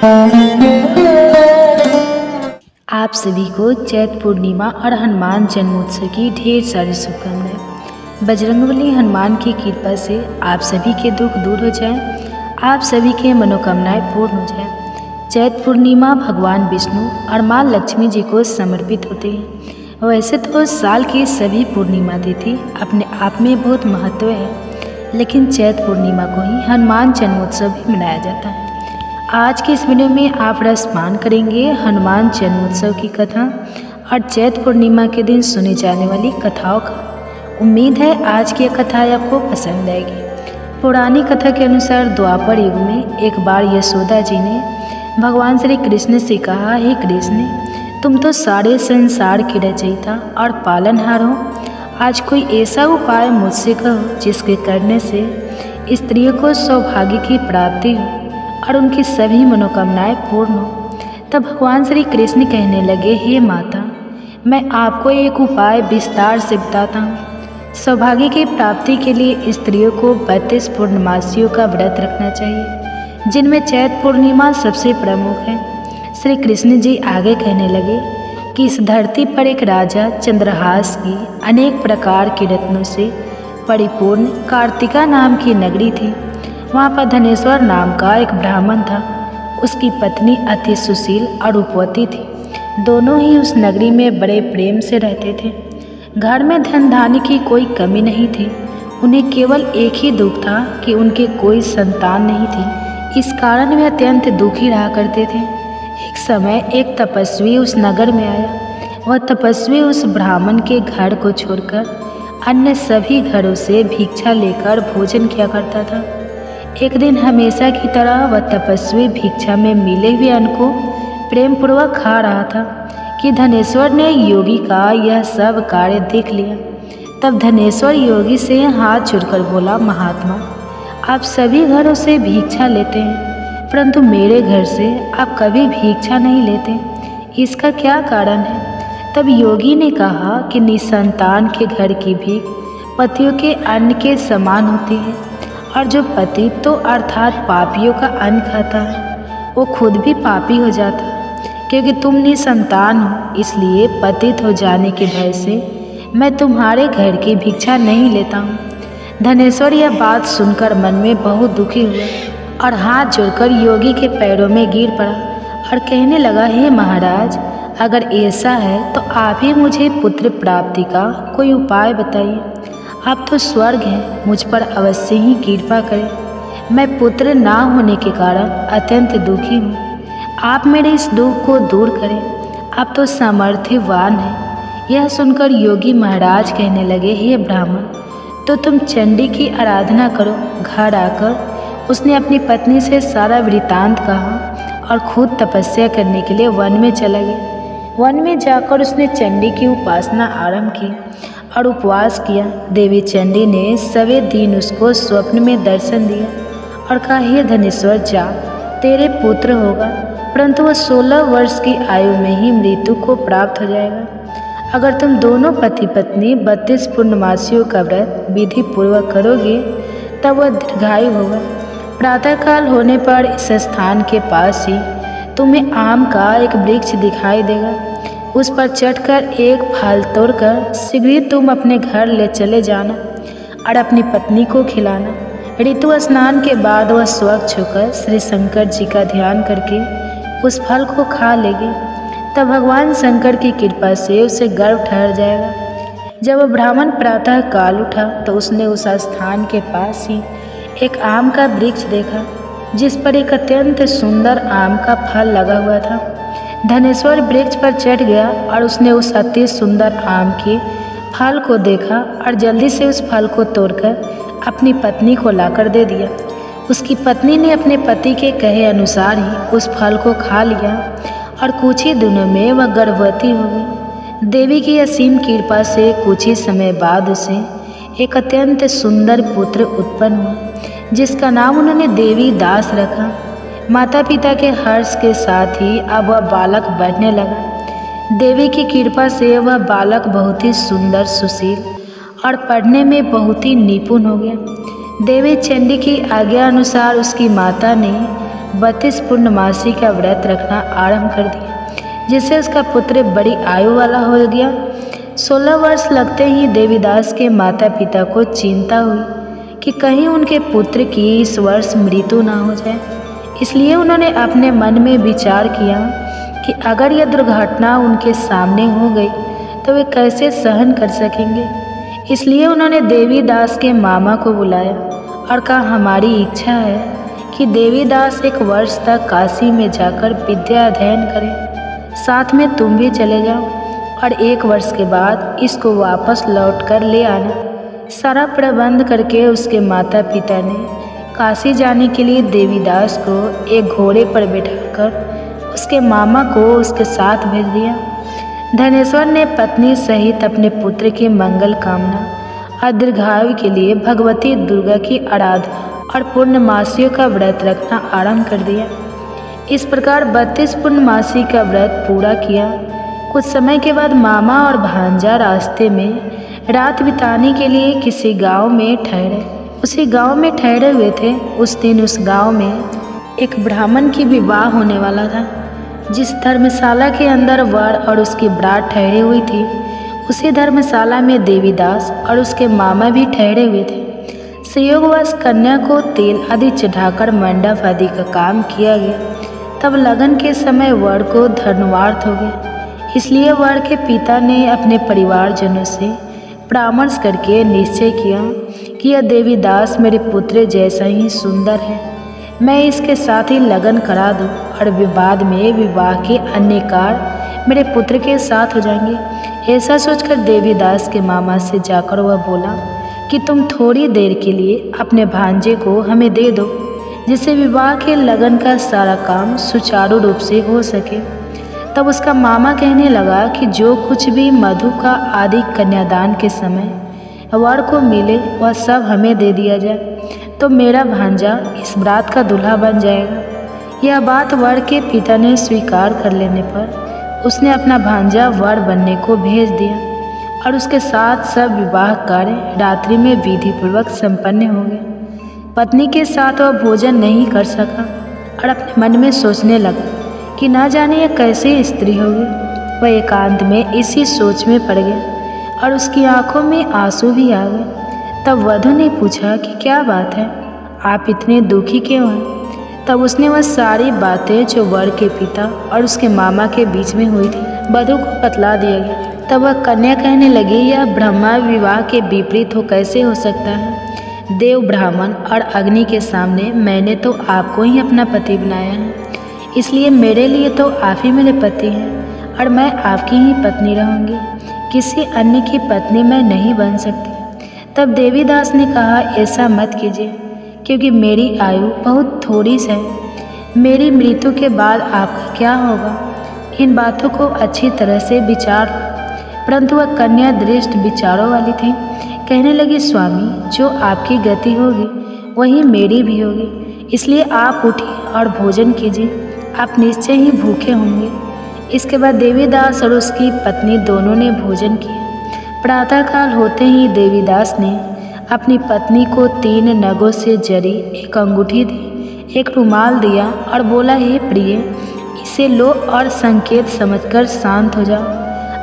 आप सभी को चैत्र पूर्णिमा और हनुमान जन्मोत्सव की ढेर सारी शुभकामनाएं। बजरंगबली हनुमान की कृपा से आप सभी के दुख दूर हो जाएं, आप सभी के मनोकामनाएं पूर्ण हो जाएं। चैत्र पूर्णिमा भगवान विष्णु और माँ लक्ष्मी जी को समर्पित होते हैं। वैसे तो साल की सभी पूर्णिमा तिथि अपने आप में बहुत महत्व है, लेकिन चैत्र पूर्णिमा को ही हनुमान जन्मोत्सव भी मनाया जाता है। आज की इस वीडियो में आप रसपान करेंगे हनुमान जन्मोत्सव की कथा और चैत्र पूर्णिमा के दिन सुनी जाने वाली कथाओं का। उम्मीद है आज की यह कथा आपको पसंद आएगी। पुरानी कथा के अनुसार द्वापर युग में एक बार यशोदा जी ने भगवान श्री कृष्ण से कहा, हे कृष्ण, तुम तो सारे संसार की रचयिता और पालनहार हो। आज कोई ऐसा उपाय मुझसे कहो जिसके करने से स्त्रियों को सौभाग्य की प्राप्ति हो और उनकी सभी मनोकामनाएं पूर्ण हो। तब भगवान श्री कृष्ण कहने लगे, हे माता, मैं आपको एक उपाय विस्तार से बताता हूँ। सौभाग्य की प्राप्ति के लिए स्त्रियों को 32 पूर्णमासियों का व्रत रखना चाहिए, जिनमें चैत्र पूर्णिमा सबसे प्रमुख है। श्री कृष्ण जी आगे कहने लगे कि इस धरती पर एक राजा चंद्रहास की अनेक प्रकार के रत्नों से परिपूर्ण कार्तिका नाम की नगरी थी। वहाँ पर धनेश्वर नाम का एक ब्राह्मण था। उसकी पत्नी अति सुशील और रूपवती थी। दोनों ही उस नगरी में बड़े प्रेम से रहते थे। घर में धन धान्य की कोई कमी नहीं थी। उन्हें केवल एक ही दुख था कि उनके कोई संतान नहीं थी। इस कारण वे अत्यंत दुखी रहा करते थे। एक समय एक तपस्वी उस नगर में आया। वह तपस्वी उस ब्राह्मण के घर को छोड़कर अन्य सभी घरों से भिक्षा लेकर भोजन किया करता था। एक दिन हमेशा की तरह वह तपस्वी भिक्षा में मिले हुए अन्न को प्रेम पूर्वक खा रहा था कि धनेश्वर ने योगी का यह सब कार्य देख लिया। तब धनेश्वर योगी से हाथ जोड़कर बोला, महात्मा, आप सभी घरों से भिक्षा लेते हैं, परंतु मेरे घर से आप कभी भिक्षा नहीं लेते। इसका क्या कारण है? तब योगी ने कहा कि निसंतान के घर की भीख पतियों के अन्न के समान होती है, और जो पति तो अर्थात पापियों का अन्न खाता है वो खुद भी पापी हो जाता है। क्योंकि तुम निसंतान हो, इसलिए पतित हो जाने के भय से मैं तुम्हारे घर की भिक्षा नहीं लेता हूँ। धनेश्वर यह बात सुनकर मन में बहुत दुखी हुआ और हाथ जोड़कर योगी के पैरों में गिर पड़ा और कहने लगा, हे महाराज, अगर ऐसा है तो आप ही मुझे पुत्र प्राप्ति का कोई उपाय बताइए। आप तो स्वर्ग हैं, मुझ पर अवश्य ही कृपा करें। मैं पुत्र ना होने के कारण अत्यंत दुखी हूँ। आप मेरे इस दुख को दूर करें। आप तो सामर्थ्यवान हैं। यह सुनकर योगी महाराज कहने लगे, हे ब्राह्मण, तो तुम चंडी की आराधना करो। घर आकर उसने अपनी पत्नी से सारा वृतांत कहा और खुद तपस्या करने के लिए वन में चला गया। वन में जाकर उसने चंडी की उपासना आरंभ की और उपवास किया। देवी चंडी ने सवे दिन उसको स्वप्न में दर्शन दिया और कहा, हे धनेश्वर, जा, तेरे पुत्र होगा, परंतु वह 16 वर्ष की आयु में ही मृत्यु को प्राप्त हो जाएगा। अगर तुम दोनों पति पत्नी 32 पूर्णमासियों का व्रत विधि पूर्वक करोगे तब वह दीर्घायु होगा। प्रातःकाल होने पर इस स्थान के पास ही तुम्हें आम का एक वृक्ष दिखाई देगा। उस पर चढ़कर एक फल तोड़कर शीघ्र ही तुम अपने घर ले चले जाना और अपनी पत्नी को खिलाना। ऋतु स्नान के बाद वह स्वच्छ होकर श्री शंकर जी का ध्यान करके उस फल को खा लेगी। तब भगवान शंकर की कृपा से उसे गर्भ ठहर जाएगा। जब वह ब्राह्मण प्रातः काल उठा तो उसने उस स्थान के पास ही एक आम का वृक्ष देखा, जिस पर एक अत्यंत सुंदर आम का फल लगा हुआ था। धनेश्वर वृक्ष पर चढ़ गया और उसने उस अति सुंदर आम के फल को देखा और जल्दी से उस फल को तोड़कर अपनी पत्नी को लाकर दे दिया। उसकी पत्नी ने अपने पति के कहे अनुसार ही उस फल को खा लिया और कुछ ही दिनों में वह गर्भवती हो गई। देवी की असीम कृपा से कुछ ही समय बाद उसे एक अत्यंत सुंदर पुत्र उत्पन्न हुआ, जिसका नाम उन्होंने देवी दास रखा। माता पिता के हर्ष के साथ ही अब वह बालक बढ़ने लगा। देवी की कृपा से वह बालक बहुत ही सुंदर, सुशील और पढ़ने में बहुत ही निपुण हो गया। देवी चंडी की आज्ञा अनुसार उसकी माता ने 32 पूर्णमासी का व्रत रखना आरंभ कर दिया, जिससे उसका पुत्र बड़ी आयु वाला हो गया। 16 वर्ष लगते ही देवीदास के माता पिता को चिंता हुई कि कहीं उनके पुत्र की इस वर्ष मृत्यु ना हो जाए। इसलिए उन्होंने अपने मन में विचार किया कि अगर यह दुर्घटना उनके सामने हो गई तो वे कैसे सहन कर सकेंगे। इसलिए उन्होंने देवीदास के मामा को बुलाया और कहा, हमारी इच्छा है कि देवीदास 1 वर्ष तक काशी में जाकर विद्या अध्ययन करें, साथ में तुम भी चले जाओ और 1 वर्ष के बाद इसको वापस लौट कर ले आना। सारा प्रबंध करके उसके माता पिता ने काशी जाने के लिए देवीदास को एक घोड़े पर बैठाकर उसके मामा को उसके साथ भेज दिया। धनेश्वर ने पत्नी सहित अपने पुत्र के मंगल कामना और दीर्घायु के लिए भगवती दुर्गा की आराधना और पूर्णमासियों का व्रत रखना आरंभ कर दिया। इस प्रकार 32 पूर्णमासी का व्रत पूरा किया। कुछ समय के बाद मामा और भांजा रास्ते में रात बिताने के लिए किसी गांव में ठहरे। उसी गांव में ठहरे हुए थे। उस दिन उस गांव में एक ब्राह्मण की विवाह होने वाला था। जिस धर्मशाला के अंदर वर और उसकी बरात ठहरी हुई थी, उसी धर्मशाला में देवीदास और उसके मामा भी ठहरे हुए थे। संयोगवश कन्या को तेल आदि चढ़ाकर मंडप आदि का काम किया गया। तब लगन के समय वर को धर्मार्थ हो गया। इसलिए वर के पिता ने अपने परिवारजनों से परामर्श करके निश्चय किया कि यह देवीदास मेरे पुत्र जैसा ही सुंदर है, मैं इसके साथ ही लगन करा दूं और विवाद में विवाह के अन्य कार्य मेरे पुत्र के साथ हो जाएंगे। ऐसा सोचकर देवीदास के मामा से जाकर वह बोला कि तुम थोड़ी देर के लिए अपने भांजे को हमें दे दो, जिससे विवाह के लगन का सारा काम सुचारू रूप से हो सके। तब उसका मामा कहने लगा कि जो कुछ भी मधु का आदि कन्यादान के समय वर को मिले वह सब हमें दे दिया जाए, तो मेरा भांजा इस बारात का दूल्हा बन जाएगा। यह बात वर के पिता ने स्वीकार कर लेने पर उसने अपना भांजा वर बनने को भेज दिया और उसके साथ सब विवाह कार्य रात्रि में विधि पूर्वक संपन्न हो गए। पत्नी के साथ वह भोजन नहीं कर सका और अपने मन में सोचने लगा कि ना जाने यह कैसी स्त्री होगी। वह एकांत में इसी सोच में पड़ गया और उसकी आंखों में आंसू भी आ गए। तब वधू ने पूछा कि क्या बात है, आप इतने दुखी क्यों हैं। तब उसने वह सारी बातें जो वर के पिता और उसके मामा के बीच में हुई थी वधू को बतला दिया गया। तब वह कन्या कहने लगी, यह ब्रह्मा विवाह के विपरीत हो कैसे हो सकता है। देव ब्राह्मण और अग्नि के सामने मैंने तो आपको ही अपना पति बनाया है, इसलिए मेरे लिए तो आप ही मेरे पति हैं और मैं आपकी ही पत्नी रहूँगी, किसी अन्य की पत्नी मैं नहीं बन सकती। तब देवीदास ने कहा, ऐसा मत कीजिए, क्योंकि मेरी आयु बहुत थोड़ी है। मेरी मृत्यु के बाद आपका क्या होगा, इन बातों को अच्छी तरह से विचार। परंतु वह कन्या दृष्ट विचारों वाली थी। कहने लगी, स्वामी, जो आपकी गति होगी वही मेरी भी होगी, इसलिए आप उठिए और भोजन कीजिए, आप निश्चय ही भूखे होंगे। इसके बाद देवीदास और उसकी पत्नी दोनों ने भोजन किया। प्रातःकाल होते ही देवीदास ने अपनी पत्नी को 3 नगों से जरी एक अंगूठी दी, एक रुमाल दिया और बोला, हे प्रिय, इसे लो और संकेत समझकर शांत हो जाओ।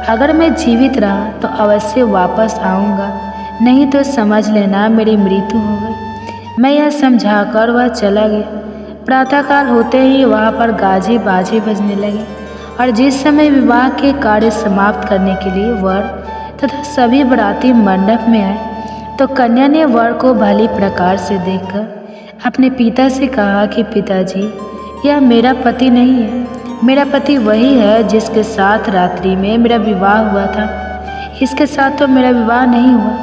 अगर मैं जीवित रहा तो अवश्य वापस आऊँगा, नहीं तो समझ लेना मेरी मृत्यु हो गई। मैं यह समझाकर वह चला गया। प्रातःकाल होते ही वहाँ पर गाजे बाजे बजने लगे और जिस समय विवाह के कार्य समाप्त करने के लिए वर तथा सभी बाराती मंडप में आए तो कन्या ने वर को भली प्रकार से देखकर अपने पिता से कहा कि पिताजी, यह मेरा पति नहीं है, मेरा पति वही है जिसके साथ रात्रि में मेरा विवाह हुआ था। इसके साथ तो मेरा विवाह नहीं हुआ।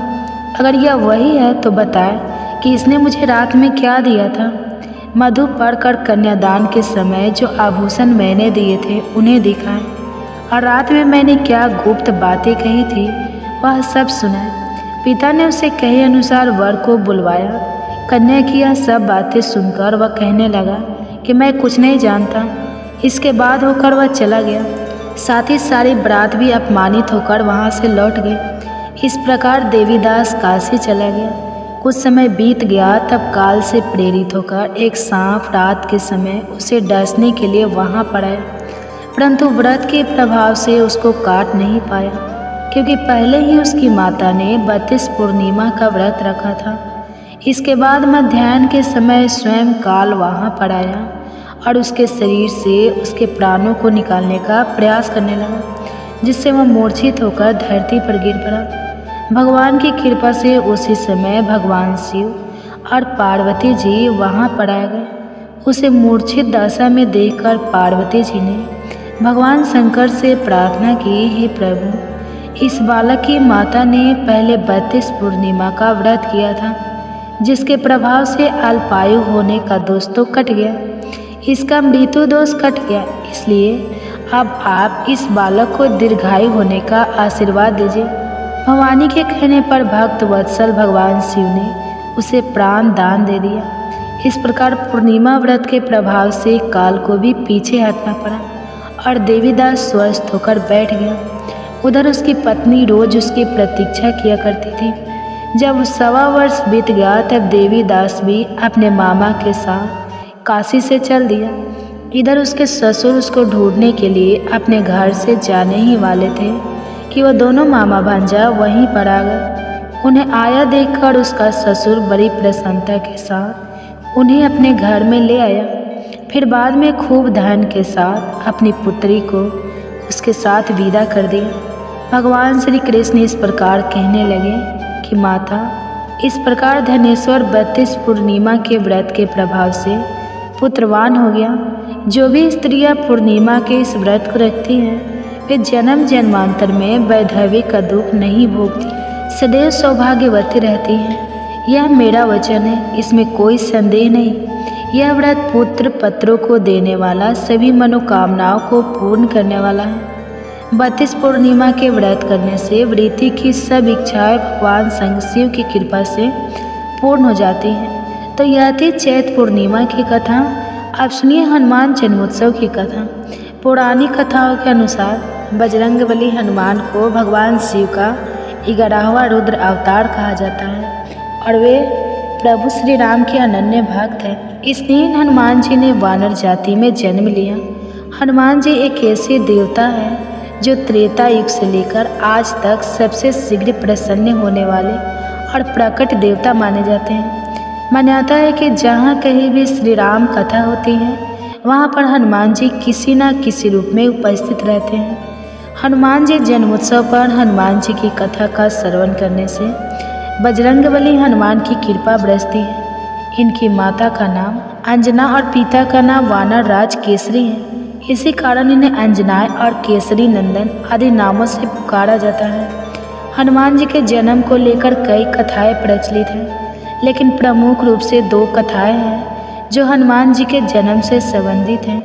अगर यह वही है तो बताए कि इसने मुझे रात में क्या दिया था। मधु पढ़कर कन्यादान के समय जो आभूषण मैंने दिए थे उन्हें दिखाए और रात में मैंने क्या गुप्त बातें कही थी वह सब सुनाए। पिता ने उसे कहे अनुसार वर को बुलवाया। कन्या की यह सब बातें सुनकर वह कहने लगा कि मैं कुछ नहीं जानता। इसके बाद होकर वह चला गया। साथ ही सारी बारात भी अपमानित होकर वहाँ से लौट गई। इस प्रकार देवीदास काशी चला गया। कुछ समय बीत गया, तब काल से प्रेरित होकर एक सांप रात के समय उसे डसने के लिए वहां पर आया, परंतु व्रत के प्रभाव से उसको काट नहीं पाया, क्योंकि पहले ही उसकी माता ने 32 पूर्णिमा का व्रत रखा था। इसके बाद मध्याह्न के समय स्वयं काल वहां पर आया और उसके शरीर से उसके प्राणों को निकालने का प्रयास करने लगा, जिससे वह मूर्छित होकर धरती पर गिर पड़ा। भगवान की कृपा से उसी समय भगवान शिव और पार्वती जी वहां पर आ गए। उसे मूर्छित दशा में देखकर पार्वती जी ने भगवान शंकर से प्रार्थना की, हे प्रभु, इस बालक की माता ने पहले 32 पूर्णिमा का व्रत किया था, जिसके प्रभाव से अल्पायु होने का दोष तो कट गया, इसका मृत्यु दोष कट गया। इसलिए अब आप इस बालक को दीर्घायु होने का आशीर्वाद दीजिए। भवानी के कहने पर भक्त वत्सल भगवान शिव ने उसे प्राण दान दे दिया। इस प्रकार पूर्णिमा व्रत के प्रभाव से काल को भी पीछे हटना पड़ा और देवीदास स्वस्थ होकर बैठ गया। उधर उसकी पत्नी रोज उसकी प्रतीक्षा किया करती थी। जब 1.25 वर्ष बीत गया, तब देवीदास भी अपने मामा के साथ काशी से चल दिया। इधर उसके ससुर उसको ढूंढने के लिए अपने घर से जाने ही वाले थे कि वह दोनों मामा भांजा वहीं पर आ गए। उन्हें आया देखकर उसका ससुर बड़ी प्रसन्नता के साथ उन्हें अपने घर में ले आया। फिर बाद में खूब धन के साथ अपनी पुत्री को उसके साथ विदा कर दिया। भगवान श्री कृष्ण इस प्रकार कहने लगे कि माता, इस प्रकार धनेश्वर 32 पूर्णिमा के व्रत के प्रभाव से पुत्रवान हो गया। जो भी स्त्रियां पूर्णिमा के इस व्रत को रखती हैं, वे जन्म जन्मांतर में वैधव्य का दुख नहीं भोगती, सदैव सौभाग्यवती रहती हैं। यह मेरा वचन है, इसमें कोई संदेह नहीं। यह व्रत पुत्र पत्रों को देने वाला, सभी मनोकामनाओं को पूर्ण करने वाला है। 32 पूर्णिमा के व्रत करने से वृत्ति की सब इच्छाएं भगवान शंकर शिव की कृपा से पूर्ण हो जाती हैं। तो यह थी चैत्र पूर्णिमा की कथा। अब सुनिए हनुमान जन्मोत्सव की कथा। पौराणिक कथाओं के अनुसार बजरंगबली हनुमान को भगवान शिव का 11वां रुद्र अवतार कहा जाता है और वे प्रभु श्री राम के अनन्य भक्त हैं। इस दिन हनुमान जी ने वानर जाति में जन्म लिया। हनुमान जी एक ऐसे देवता हैं जो त्रेता युग से लेकर आज तक सबसे शीघ्र प्रसन्न होने वाले और प्रकट देवता माने जाते हैं। मान्यता है कि जहाँ कहीं भी श्री राम कथा होती है, वहाँ पर हनुमान जी किसी न किसी रूप में उपस्थित रहते हैं। हनुमान जी जन्मोत्सव पर हनुमान जी की कथा का श्रवण करने से बजरंगबली हनुमान की कृपा बरसती है। इनकी माता का नाम अंजना और पिता का नाम वानर राज केसरी है। इसी कारण इन्हें अंजनाय और केसरी नंदन आदि नामों से पुकारा जाता है। हनुमान जी के जन्म को लेकर कई कथाएं प्रचलित हैं, लेकिन प्रमुख रूप से 2 कथाएं हैं जो हनुमान जी के जन्म से संबंधित हैं।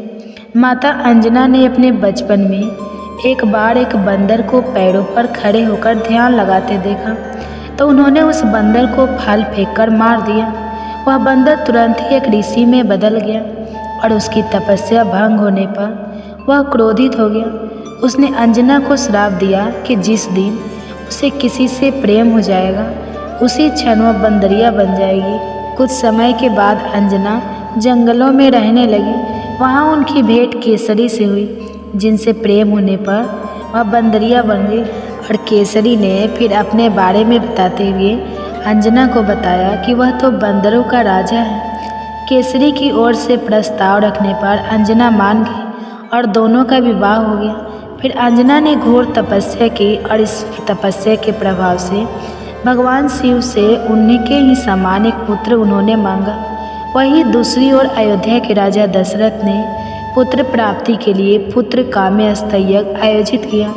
माता अंजना ने अपने बचपन में एक बार एक बंदर को पैरों पर खड़े होकर ध्यान लगाते देखा, तो उन्होंने उस बंदर को फल फेंककर मार दिया। वह बंदर तुरंत ही एक ऋषि में बदल गया और उसकी तपस्या भंग होने पर वह क्रोधित हो गया। उसने अंजना को श्राप दिया कि जिस दिन उसे किसी से प्रेम हो जाएगा, उसी क्षण वह बंदरिया बन जाएगी। कुछ समय के बाद अंजना जंगलों में रहने लगी। वहाँ उनकी भेंट केसरी से हुई, जिनसे प्रेम होने पर वह बंदरिया बन गई। और केसरी ने फिर अपने बारे में बताते हुए अंजना को बताया कि वह तो बंदरों का राजा है। केसरी की ओर से प्रस्ताव रखने पर अंजना मान गई और दोनों का विवाह हो गया। फिर अंजना ने घोर तपस्या की और इस तपस्या के प्रभाव से भगवान शिव से उनके ही समान एक पुत्र उन्होंने मांगा। वहीं दूसरी ओर अयोध्या के राजा दशरथ ने पुत्र प्राप्ति के लिए पुत्र काम्यस्थ यज्ञ आयोजित किया।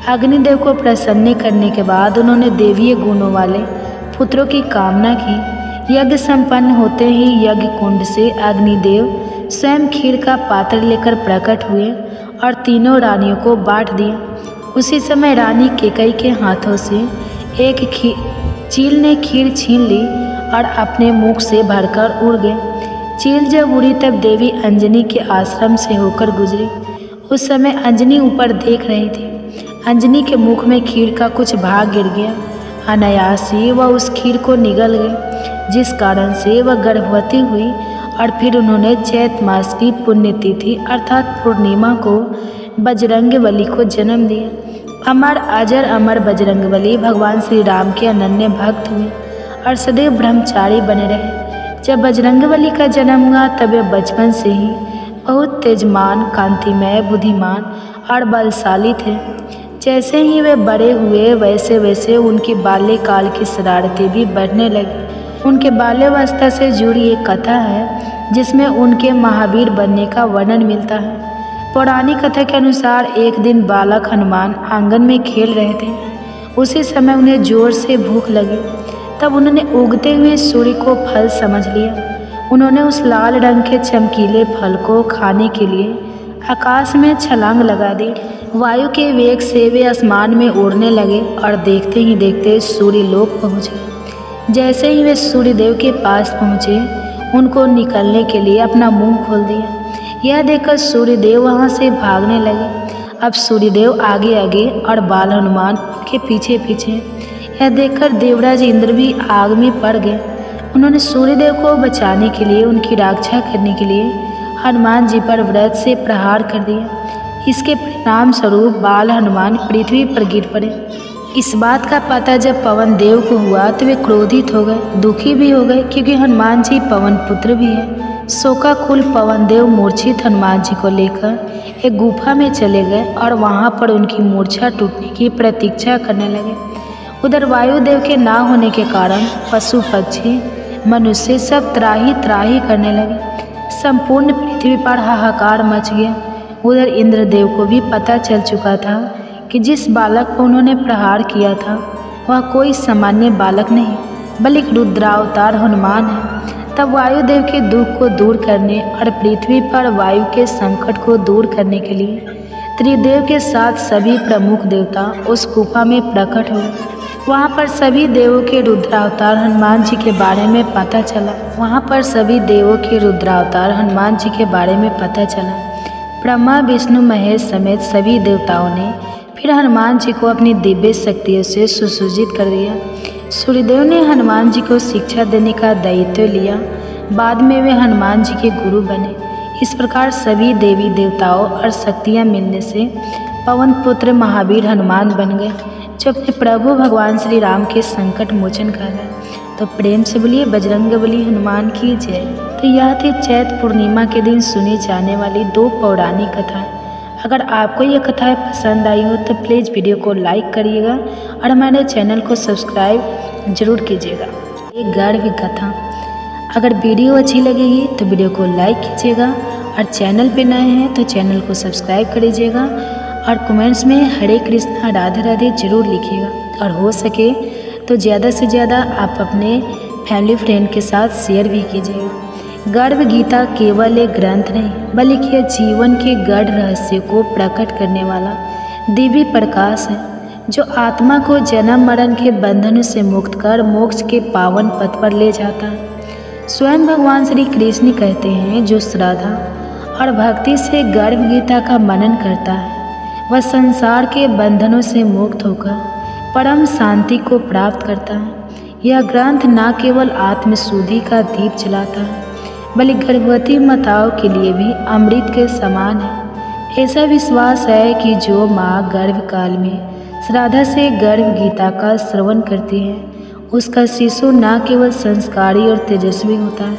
अग्निदेव को प्रसन्न करने के बाद उन्होंने देवीय गुणों वाले पुत्रों की कामना की। यज्ञ संपन्न होते ही यज्ञ कुंड से अग्निदेव स्वयं खीर का पात्र लेकर प्रकट हुए और तीनों रानियों को बांट दिया। उसी समय रानी केकई के हाथों से एक चील ने खीर छीन ली और अपने मुख से भरकर उड़ गए। चील जब उड़ी तब देवी अंजनी के आश्रम से होकर गुजरी। उस समय अंजनी ऊपर देख रही थी। अंजनी के मुख में खीर का कुछ भाग गिर गया। अनायास ही वह उस खीर को निगल गई, जिस कारण से वह गर्भवती हुई और फिर उन्होंने चैत मास की पुण्यतिथि अर्थात पूर्णिमा को बजरंगबली को जन्म दिया। अमर अजर अमर बजरंगबली भगवान श्री राम के अनन्य भक्त हुए और सदैव ब्रह्मचारी बने रहे। जब बजरंगबली का जन्म हुआ तब वे बचपन से ही बहुत तेजमान, कांतिमय, बुद्धिमान और बलशाली थे। जैसे ही वे बड़े हुए वैसे वैसे उनकी बाल्यकाल की शरारतें भी बढ़ने लगी। उनके बाल्यावस्था से जुड़ी एक कथा है जिसमें उनके महावीर बनने का वर्णन मिलता है। पौराणिक कथा के अनुसार एक दिन बालक हनुमान आंगन में खेल रहे थे। उसी समय उन्हें जोर से भूख लगी। तब उन्होंने उगते हुए सूर्य को फल समझ लिया। उन्होंने उस लाल रंग के चमकीले फल को खाने के लिए आकाश में छलांग लगा दी। वायु के वेग से वे आसमान में उड़ने लगे और देखते ही देखते सूर्य लोक पहुँच गए। जैसे ही वे सूर्यदेव के पास पहुँचे, उनको निकलने के लिए अपना मुंह खोल दिया। यह देखकर सूर्यदेव वहाँ से भागने लगे। अब सूर्यदेव आगे आगे और बाल हनुमान के पीछे पीछे। यह देखकर देवराज इंद्र भी आग में पड़ गए। उन्होंने सूर्यदेव को बचाने के लिए, उनकी रक्षा करने के लिए हनुमान जी पर वज्र से प्रहार कर दिया। इसके परिणाम स्वरूप बाल हनुमान पृथ्वी पर गिर पड़े। इस बात का पता जब पवन देव को हुआ तो वे क्रोधित हो गए, दुखी भी हो गए, क्योंकि हनुमान जी पवन पुत्र भी है। शोकाकुल पवन देव मूर्छित हनुमान जी को लेकर एक गुफा में चले गए और वहां पर उनकी मूर्छा टूटने की प्रतीक्षा करने लगे। उधर वायुदेव के ना होने के कारण पशु पक्षी मनुष्य सब त्राही त्राही करने लगे। संपूर्ण पृथ्वी पर हाहाकार मच गया। उधर इंद्रदेव को भी पता चल चुका था कि जिस बालक को उन्होंने प्रहार किया था वह कोई सामान्य बालक नहीं बल्कि रुद्रावतार हनुमान है। तब वायुदेव के दुख को दूर करने और पृथ्वी पर वायु के संकट को दूर करने के लिए त्रिदेव के साथ सभी प्रमुख देवता उस गुफा में प्रकट हुए। वहाँ पर सभी देवों के रुद्रावतार हनुमान जी के बारे में पता चला। ब्रह्मा विष्णु महेश समेत सभी देवताओं ने फिर हनुमान जी को अपनी दिव्य शक्तियों से सुसज्जित कर दिया। सूर्यदेव ने हनुमान जी को शिक्षा देने का दायित्व लिया। बाद में वे हनुमान जी के गुरु बने। इस प्रकार सभी देवी देवताओं और शक्तियाँ मिलने से पवन पुत्र महावीर हनुमान बन गए, जो अपने प्रभु भगवान श्री राम के संकट मोचन कर रहे। तो प्रेम से बोलिए बजरंगबली हनुमान की जय। तो यह थी चैत पूर्णिमा के दिन सुनी जाने वाली 2 पौराणिक कथाएं। अगर आपको यह कथाएं पसंद आई हो तो प्लीज़ वीडियो को लाइक करिएगा और हमारे चैनल को सब्सक्राइब जरूर कीजिएगा। एक गर्भ कथा। अगर वीडियो अच्छी लगेगी तो वीडियो को लाइक कीजिएगा और चैनल पे नए हैं तो चैनल को सब्सक्राइब कर लीजिएगा और कमेंट्स में हरे कृष्णा राधे राधे जरूर लिखिएगा। और हो सके तो ज़्यादा से ज़्यादा आप अपने फैमिली फ्रेंड के साथ शेयर भी कीजिएगा। गर्भ गीता केवल एक ग्रंथ नहीं बल्कि यह जीवन के गढ़ रहस्य को प्रकट करने वाला दिव्य प्रकाश है, जो आत्मा को जन्म मरण के बंधन से मुक्त कर मोक्ष के पावन पथ पर ले जाता है। स्वयं भगवान श्री कृष्ण कहते हैं, जो श्रद्धा और भक्ति से गर्भ गीता का मनन करता है वह संसार के बंधनों से मुक्त होकर परम शांति को प्राप्त करता है। यह ग्रंथ न केवल आत्मशुद्धि का दीप जलाता है बल्कि गर्भवती माताओं के लिए भी अमृत के समान है। ऐसा विश्वास है कि जो माँ गर्भकाल में श्रद्धा से गर्भ गीता का श्रवण करती है उसका शिशु न केवल संस्कारी और तेजस्वी होता है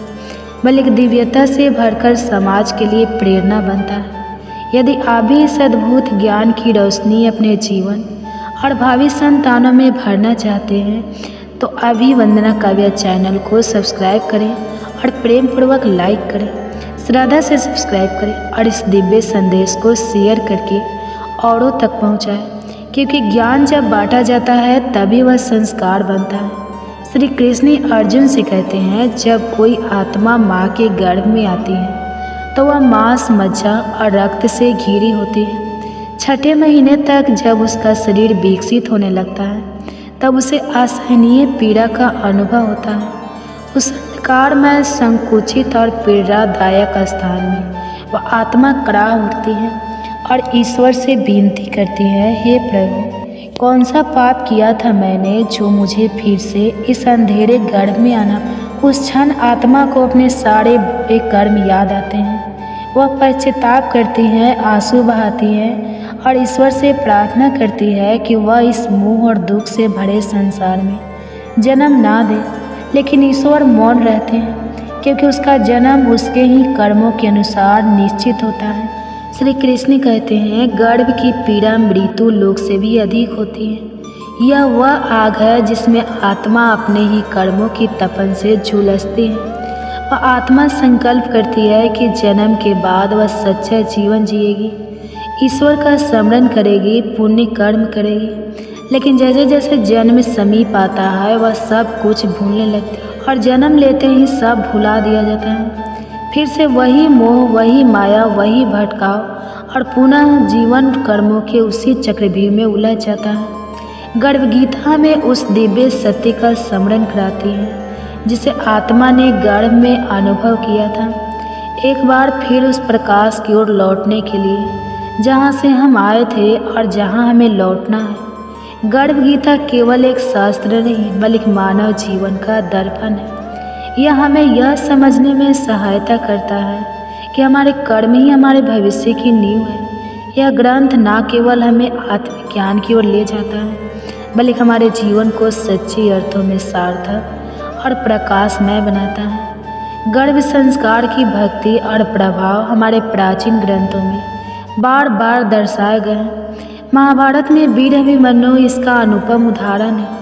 बल्कि दिव्यता से भरकर समाज के लिए प्रेरणा बनता है। यदि आप भी इस अद्भुत ज्ञान की रोशनी अपने जीवन और भावी संतानों में भरना चाहते हैं तो अभी वंदना काव्या चैनल को सब्सक्राइब करें और प्रेम पूर्वक लाइक करें, श्रद्धा से सब्सक्राइब करें और इस दिव्य संदेश को शेयर करके औरों तक पहुंचाएं, क्योंकि ज्ञान जब बांटा जाता है तभी वह संस्कार बनता है। श्री कृष्ण अर्जुन से कहते हैं, जब कोई आत्मा माँ के गर्भ में आती है तो वह मांस, मज्जा और रक्त से घिरी होती है। 6ठे महीने तक जब उसका शरीर विकसित होने लगता है तब उसे असहनीय पीड़ा का अनुभव होता है। उस अंधकार में संकुचित और पीड़ादायक स्थान में वह आत्मा कड़ा उठती है और ईश्वर से विनती करती है, हे प्रभु कौन सा पाप किया था मैंने जो मुझे फिर से इस अंधेरे गर्भ में आना। उस क्षण आत्मा को अपने सारे बुरे कर्म याद आते हैं। वह पश्चाताप करती है, आंसू बहाती है और ईश्वर से प्रार्थना करती है कि वह इस मोह और दुख से भरे संसार में जन्म ना दे। लेकिन ईश्वर मौन रहते हैं क्योंकि उसका जन्म उसके ही कर्मों के अनुसार निश्चित होता है। श्री कृष्ण कहते हैं, गर्भ की पीड़ा मृत्यु लोक से भी अधिक होती है। यह वह आग है जिसमें आत्मा अपने ही कर्मों की तपन से झुलसती है। वह आत्मा संकल्प करती है कि जन्म के बाद वह सच्चा जीवन जिएगी, ईश्वर का स्मरण करेगी, पुण्य कर्म करेगी। लेकिन जैसे जैसे जन्म समीप आता है वह सब कुछ भूलने लगती है और जन्म लेते ही सब भुला दिया जाता है। फिर से वही मोह, वही माया, वही भटकाव और पुनः जीवन कर्मों के उसी चक्रव्यूह में उलझ जाता है। गर्भ गीता में उस दिव्य सत्य का स्मरण कराती है जिसे आत्मा ने गर्भ में अनुभव किया था। एक बार फिर उस प्रकाश की ओर लौटने के लिए जहाँ से हम आए थे और जहाँ हमें लौटना है। गर्भ गीता केवल एक शास्त्र नहीं बल्कि मानव जीवन का दर्पण है। यह हमें यह समझने में सहायता करता है कि हमारे कर्म ही हमारे भविष्य की नींव है। यह ग्रंथ न केवल हमें आत्मज्ञान की ओर ले जाता है बल्कि हमारे जीवन को सच्चे अर्थों में सार्थक और प्रकाशमय बनाता है। गर्भ संस्कार की भक्ति और प्रभाव हमारे प्राचीन ग्रंथों में बार बार दर्शाए गए हैं। महाभारत में वीर अभिमन्यु इसका अनुपम उदाहरण है।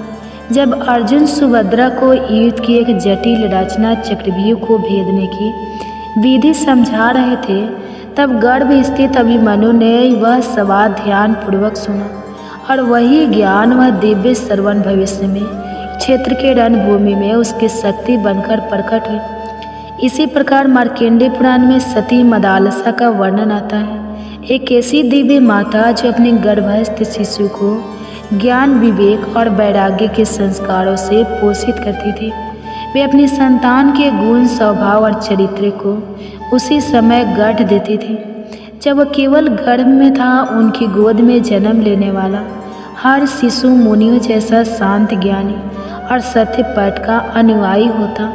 जब अर्जुन सुभद्रा को युद्ध की एक जटिल रचना चक्रव्यूह को भेदने की विधि समझा रहे थे, तब गर्भ स्थित अभिमन्यु ने वह सवाल ध्यान पूर्वक सुना और वही ज्ञान, वह दिव्य श्रवण भविष्य में क्षेत्र के रणभूमि में उसकी शक्ति बनकर प्रकट हुई। इसी प्रकार मार्कंडेय पुराण में सती मदालसा का वर्णन आता है। एक ऐसी दिव्य माता जो अपने गर्भस्थ शिशु को ज्ञान, विवेक और वैराग्य के संस्कारों से पोषित करती थी। वे अपनी संतान के गुण, स्वभाव और चरित्र को उसी समय गढ़ देती थी जब वह केवल गर्भ में था। उनकी गोद में जन्म लेने वाला हर शिशु मुनियों जैसा शांत, ज्ञानी और सत्य पाठ का अनुयायी होता।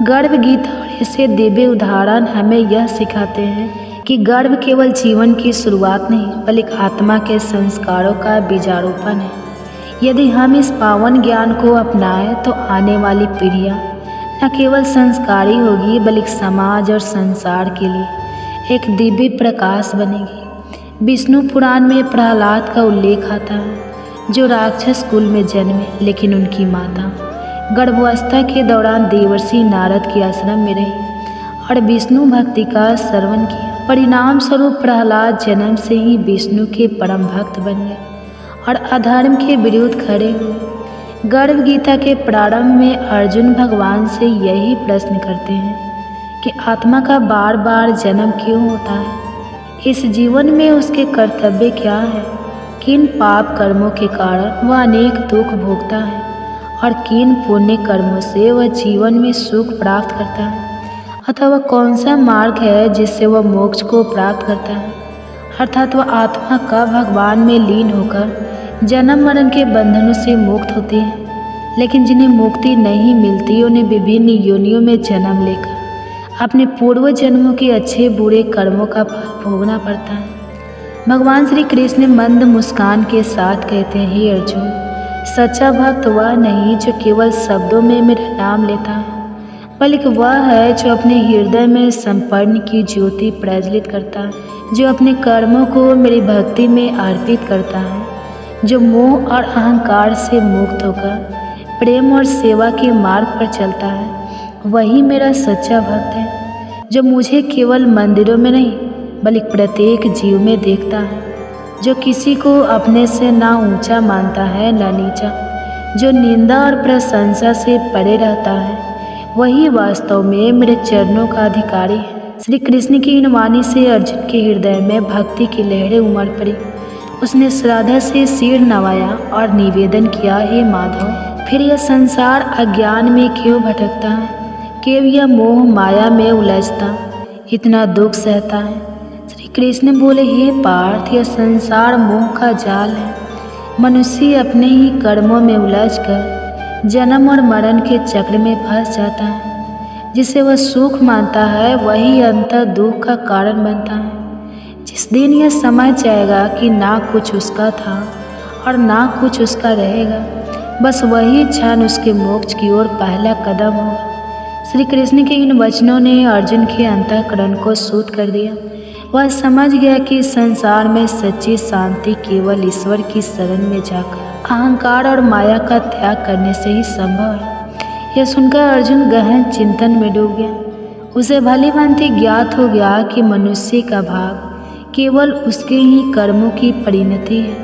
गर्भ गीता और ऐसे दिव्य उदाहरण हमें यह सिखाते हैं कि गर्भ केवल जीवन की शुरुआत नहीं बल्कि आत्मा के संस्कारों का बीजारोपण है। यदि हम इस पावन ज्ञान को अपनाएं तो आने वाली पीढ़ियां न केवल संस्कारी होगी बल्कि समाज और संसार के लिए एक दिव्य प्रकाश बनेगी। विष्णु पुराण में प्रहलाद का उल्लेख आता है जो राक्षस कुल में जन्मे, लेकिन उनकी माता गर्भावस्था के दौरान देवर्षि नारद के आश्रम में रही और विष्णु भक्ति का श्रवण किया। परिणाम स्वरूप प्रहलाद जन्म से ही विष्णु के परम भक्त बन गए और अधर्म के विरुद्ध खड़े हुए। गर्भ गीता के प्रारंभ में अर्जुन भगवान से यही प्रश्न करते हैं कि आत्मा का बार बार जन्म क्यों होता है, इस जीवन में उसके कर्तव्य क्या है, किन पाप कर्मों के कारण वह अनेक दुख भोगता है और किन पुण्य कर्मों से वह जीवन में सुख प्राप्त करता है, अथवा कौन सा मार्ग है जिससे वह मोक्ष को प्राप्त करता है। अर्थात वह आत्मा का भगवान में लीन होकर जन्म मरण के बंधनों से मुक्त होती है। लेकिन जिन्हें मुक्ति नहीं मिलती उन्हें विभिन्न योनियों में जन्म लेकर अपने पूर्व जन्मों के अच्छे बुरे कर्मों का फल भोगना पड़ता है। भगवान श्री कृष्ण मंद मुस्कान के साथ कहते हैं, हे अर्जुन, सच्चा भक्त वह नहीं जो केवल शब्दों में मेरा नाम लेता है बल्कि वह है जो अपने हृदय में संपन्न की ज्योति प्रज्वलित करता है, जो अपने कर्मों को मेरी भक्ति में अर्पित करता है, जो मोह और अहंकार से मुक्त होकर प्रेम और सेवा के मार्ग पर चलता है। वही मेरा सच्चा भक्त है जो मुझे केवल मंदिरों में नहीं बल्कि प्रत्येक जीव में देखता है, जो किसी को अपने से ना ऊंचा मानता है ना नीचा, जो निंदा और प्रशंसा से परे रहता है, वही वास्तव में मेरे चरणों का अधिकारी है। श्री कृष्ण की इन वाणी से अर्जुन के हृदय में भक्ति की लहरें उमड़ पड़ी। उसने श्रद्धा से सिर नवाया और निवेदन किया, हे माधव, फिर यह संसार अज्ञान में क्यों भटकता है, क्यों यह मोह माया में उलझता, इतना दुख सहता है। श्री कृष्ण बोले, हे पार्थ, यह संसार मोह का जाल है मनुष्य अपने ही कर्मों में उलझकर जन्म और मरण के चक्र में फंस जाता है। जिसे वह सुख मानता है वही अंतर दुख का कारण बनता है। जिस दिन यह समझ जाएगा कि ना कुछ उसका था और ना कुछ उसका रहेगा, बस वही क्षण उसके मोक्ष की ओर पहला कदम होगा। श्री कृष्ण के इन वचनों ने अर्जुन के अंतःकरण को शुद्ध कर दिया। वह समझ गया कि संसार में सच्ची शांति केवल ईश्वर की शरण में जाकर अहंकार और माया का त्याग करने से ही संभव है। यह सुनकर अर्जुन गहन चिंतन में डूब गया। उसे भली भांति ज्ञात हो गया कि मनुष्य का भाग केवल उसके ही कर्मों की परिणति है।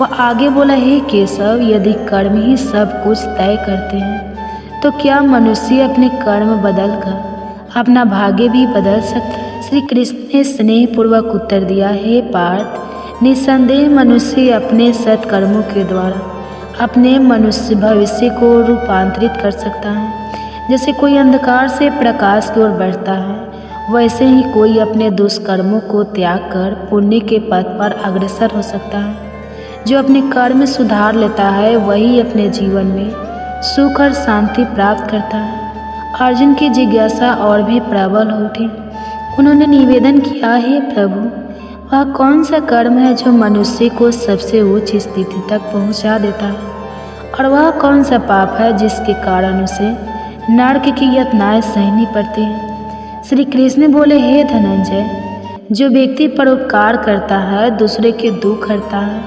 वह आगे बोला, हे केशव, यदि कर्म ही सब कुछ तय करते हैं तो क्या मनुष्य अपने कर्म बदलकर अपना भाग्य भी बदल सकता है? श्री कृष्ण ने स्नेहपूर्वक उत्तर दिया, हे पार्थ, निस्संदेह मनुष्य अपने सत्कर्मों के द्वारा अपने मनुष्य भविष्य को रूपांतरित कर सकता है। जैसे कोई अंधकार से प्रकाश की ओर बढ़ता है, वैसे ही कोई अपने दुष्कर्मों को त्याग कर पुण्य के पथ पर अग्रसर हो सकता है। जो अपने कर्म सुधार लेता है वही अपने जीवन में सुख और शांति प्राप्त करता है। अर्जुन की जिज्ञासा और भी प्रबल हो उठी। उन्होंने निवेदन किया, हे प्रभु, वह कौन सा कर्म है जो मनुष्य को सबसे उच्च स्थिति तक पहुंचा देता है, और वह कौन सा पाप है जिसके कारण उसे नरक की यातनाएं सहनी पड़ती हैं? श्री कृष्ण बोले, हे धनंजय, जो व्यक्ति परोपकार करता है, दूसरे के दुख हरता है,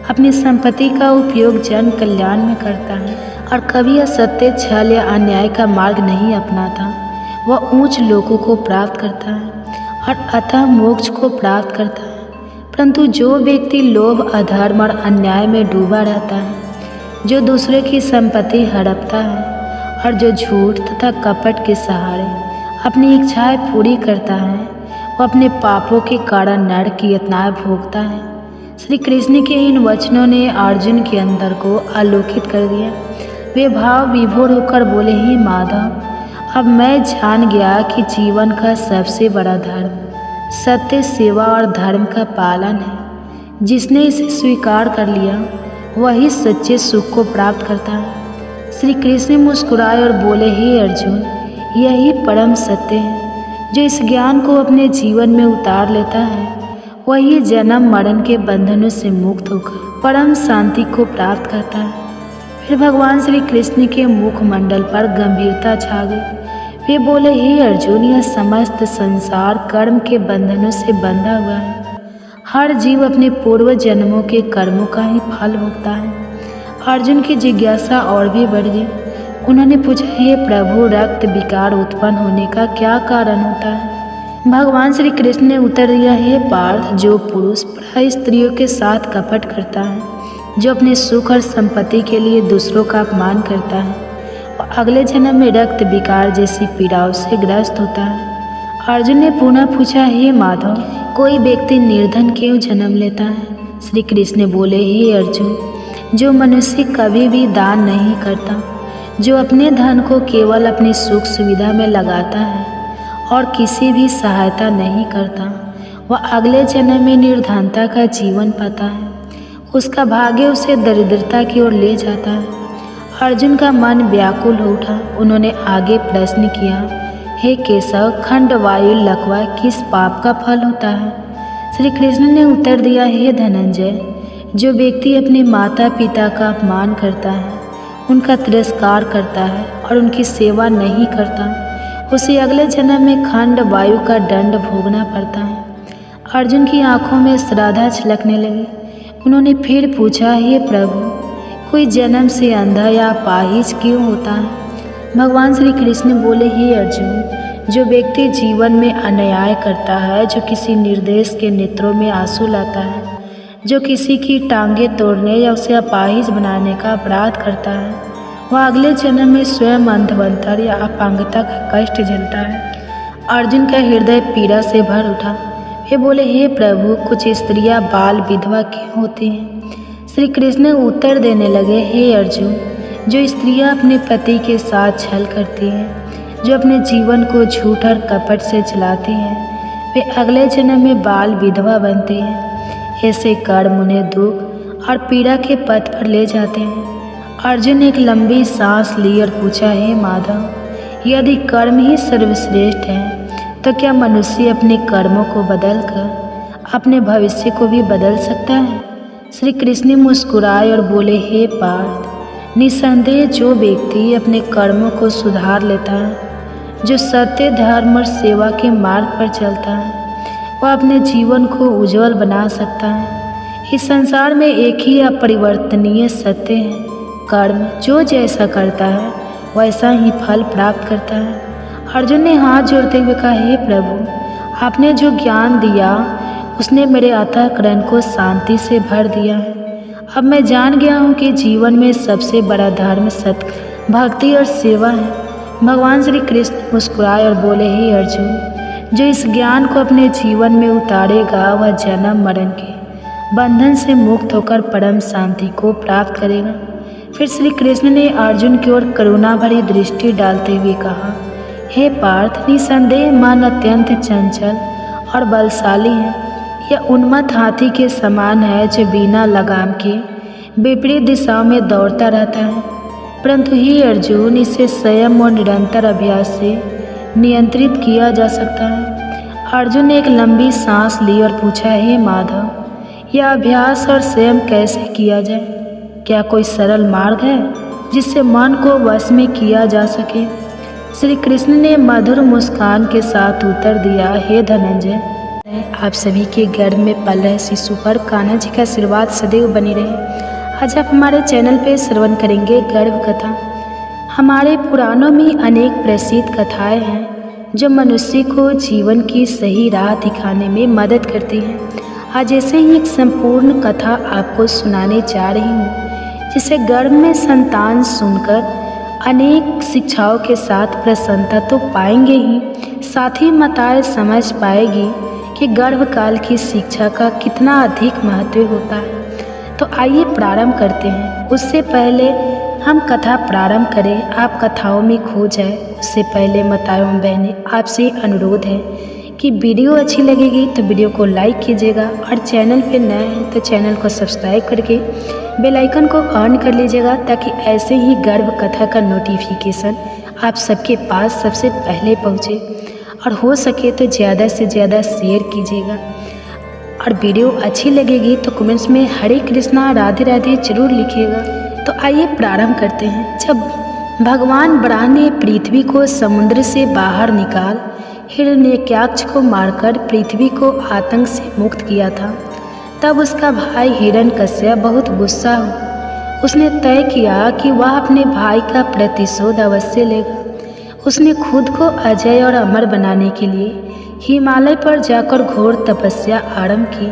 अपनी संपत्ति का उपयोग जन कल्याण में करता है और कभी असत्य, छल या अन्याय का मार्ग नहीं अपनाता, वह ऊंच लोकों को प्राप्त करता है और अतः मोक्ष को प्राप्त करता है। परंतु जो व्यक्ति लोभ, अधर्म और अन्याय में डूबा रहता है, जो दूसरे की संपत्ति हड़पता है और जो झूठ तथा कपट के सहारे अपनी इच्छाएं पूरी करता है, वह अपने पापों के कारण नरक की यातनाएं भोगता है। श्री कृष्ण के इन वचनों ने अर्जुन के अंदर को आलोकित कर दिया। वे भाव विभोर होकर बोले, हे माधव, अब मैं जान गया कि जीवन का सबसे बड़ा धर्म सत्य, सेवा और धर्म का पालन है। जिसने इसे स्वीकार कर लिया वही सच्चे सुख को प्राप्त करता है। श्री कृष्ण मुस्कुराए और बोले, हे अर्जुन, यही परम सत्य है। जो इस ज्ञान को अपने जीवन में उतार लेता है वही जन्म मरण के बंधनों से मुक्त होकर परम शांति को प्राप्त करता है। फिर भगवान श्री कृष्ण के मुखमंडल पर गंभीरता छा गई। वे बोले, हे अर्जुन, यह समस्त संसार कर्म के बंधनों से बंधा हुआ है। हर जीव अपने पूर्व जन्मों के कर्मों का ही फल भोगता है। अर्जुन की जिज्ञासा और भी बढ़ गई। उन्होंने पूछा, हे प्रभु, रक्त विकार उत्पन्न होने का क्या कारण होता है? भगवान श्री कृष्ण ने उत्तर दिया, हे पार्थ, जो पुरुष प्राय स्त्रियों के साथ कपट करता है, जो अपने सुख और संपत्ति के लिए दूसरों का अपमान करता है, और अगले जन्म में रक्त विकार जैसी पीड़ाओं से ग्रस्त होता है। अर्जुन ने पुनः पूछा, हे माधव, कोई व्यक्ति निर्धन क्यों जन्म लेता है? श्री कृष्ण बोले, हे अर्जुन, जो मनुष्य कभी भी दान नहीं करता, जो अपने धन को केवल अपनी सुख सुविधा में लगाता है और किसी भी सहायता नहीं करता, वह अगले जन्म में निर्धनता का जीवन पाता है। उसका भाग्य उसे दरिद्रता की ओर ले जाता है। अर्जुन का मन व्याकुल हो उठा। उन्होंने आगे प्रश्न किया, हे केशव, खंड, वायु, लकवा किस पाप का फल होता है? श्री कृष्ण ने उत्तर दिया, हे धनंजय, जो व्यक्ति अपने माता पिता का अपमान करता है, उनका तिरस्कार करता है और उनकी सेवा नहीं करता, उसे अगले जन्म में खंड, वायु का दंड भोगना पड़ता है। अर्जुन की आंखों में श्रद्धा छलकने लगी। उन्होंने फिर पूछा, हे प्रभु, कोई जन्म से अंधा या अपाहिज क्यों होता है? भगवान श्री कृष्ण बोले, हे अर्जुन, जो व्यक्ति जीवन में अन्याय करता है, जो किसी निर्देश के नेत्रों में आंसू लाता है, जो किसी की टांगे तोड़ने या उसे अपाहिज बनाने का अपराध करता है, वह अगले जन्म में स्वयं अंधवंतर या अपांगता का कष्ट झेलता है। अर्जुन का हृदय पीड़ा से भर उठा। वे बोले, हे प्रभु, कुछ स्त्रियां बाल विधवा क्यों होती हैं? श्री कृष्ण उत्तर देने लगे, हे अर्जुन, जो स्त्रियां अपने पति के साथ छल करती हैं, जो अपने जीवन को झूठ और कपट से चलाती हैं, वे अगले जन्म में बाल विधवा बनती हैं। ऐसे कर्म उन्हें दुख और पीड़ा के पथ पर ले जाते हैं। अर्जुन ने एक लंबी सांस ली और पूछा, हे माधव, यदि कर्म ही सर्वश्रेष्ठ है तो क्या मनुष्य अपने कर्मों को बदलकर अपने भविष्य को भी बदल सकता है? श्री कृष्ण मुस्कुराए और बोले, हे पार्थ, निसंदेह जो व्यक्ति अपने कर्मों को सुधार लेता है, जो सत्य, धर्म और सेवा के मार्ग पर चलता है, वह अपने जीवन को उज्जवल बना सकता है। इस संसार में एक ही अपरिवर्तनीय सत्य है, कर्म। जो जैसा करता है वैसा ही फल प्राप्त करता है। अर्जुन ने हाथ जोड़ते हुए कहा, हे प्रभु, आपने जो ज्ञान दिया उसने मेरे अंतःकरण को शांति से भर दिया है। अब मैं जान गया हूँ कि जीवन में सबसे बड़ा धर्म सत्य, भक्ति और सेवा है। भगवान श्री कृष्ण मुस्कुराए और बोले, हे अर्जुन, जो इस ज्ञान को अपने जीवन में उतारेगा वह जन्म मरण के बंधन से मुक्त होकर परम शांति को प्राप्त करेगा। फिर श्री कृष्ण ने अर्जुन की ओर करुणा भरी दृष्टि डालते हुए कहा, हे पार्थ, निसंदेह मन अत्यंत चंचल और बलशाली है। यह उन्मत्त हाथी के समान है जो बिना लगाम के विपरीत दिशाओं में दौड़ता रहता है, परंतु हे अर्जुन, इसे संयम और निरंतर अभ्यास से नियंत्रित किया जा सकता है। अर्जुन ने एक लंबी सांस ली और पूछा, हे माधव, यह अभ्यास और संयम कैसे किया जाए? क्या कोई सरल मार्ग है जिससे मन को वश में किया जा सके? श्री कृष्ण ने मधुर मुस्कान के साथ उत्तर दिया, हे धनंजय, आप सभी के गर्भ में पल रहे शिशु पर कान्हा जी का आशीर्वाद सदैव बनी रहे। आज आप हमारे चैनल पे श्रवण करेंगे गर्भ कथा। हमारे पुराणों में अनेक प्रसिद्ध कथाएं हैं जो मनुष्य को जीवन की सही राह दिखाने में मदद करती हैं। आज ऐसे ही एक संपूर्ण कथा आपको सुनाने जा रही हूँ, जिसे गर्भ में संतान सुनकर अनेक शिक्षाओं के साथ प्रसन्नता तो पाएंगे ही, साथ ही माताएं समझ पाएगी कि गर्भकाल की शिक्षा का कितना अधिक महत्व होता है। तो आइए प्रारंभ करते हैं। उससे पहले हम कथा प्रारंभ करें, आप कथाओं में खो जाए उससे पहले माताओं एवं बहनें, आपसे अनुरोध है कि वीडियो अच्छी लगेगी तो वीडियो को लाइक कीजिएगा और चैनल पे नए हैं तो चैनल को सब्सक्राइब करके बेल आइकन को ऑन कर लीजिएगा, ताकि ऐसे ही गर्भ कथा का नोटिफिकेशन आप सबके पास सबसे पहले पहुँचे। और हो सके तो ज़्यादा से ज़्यादा शेयर कीजिएगा, और वीडियो अच्छी लगेगी तो कमेंट्स में हरे कृष्णा राधे राधे जरूर लिखिएगा। तो आइए प्रारंभ करते हैं। जब भगवान बराह ने पृथ्वी को समुद्र से बाहर निकाल हिरण्यकश्यप को मारकर पृथ्वी को आतंक से मुक्त किया था, तब उसका भाई हिरण्यकश्यप बहुत गुस्सा हुआ। उसने तय किया कि वह अपने भाई का प्रतिशोध अवश्य लेगा। उसने खुद को अजय और अमर बनाने के लिए हिमालय पर जाकर घोर तपस्या आरंभ की।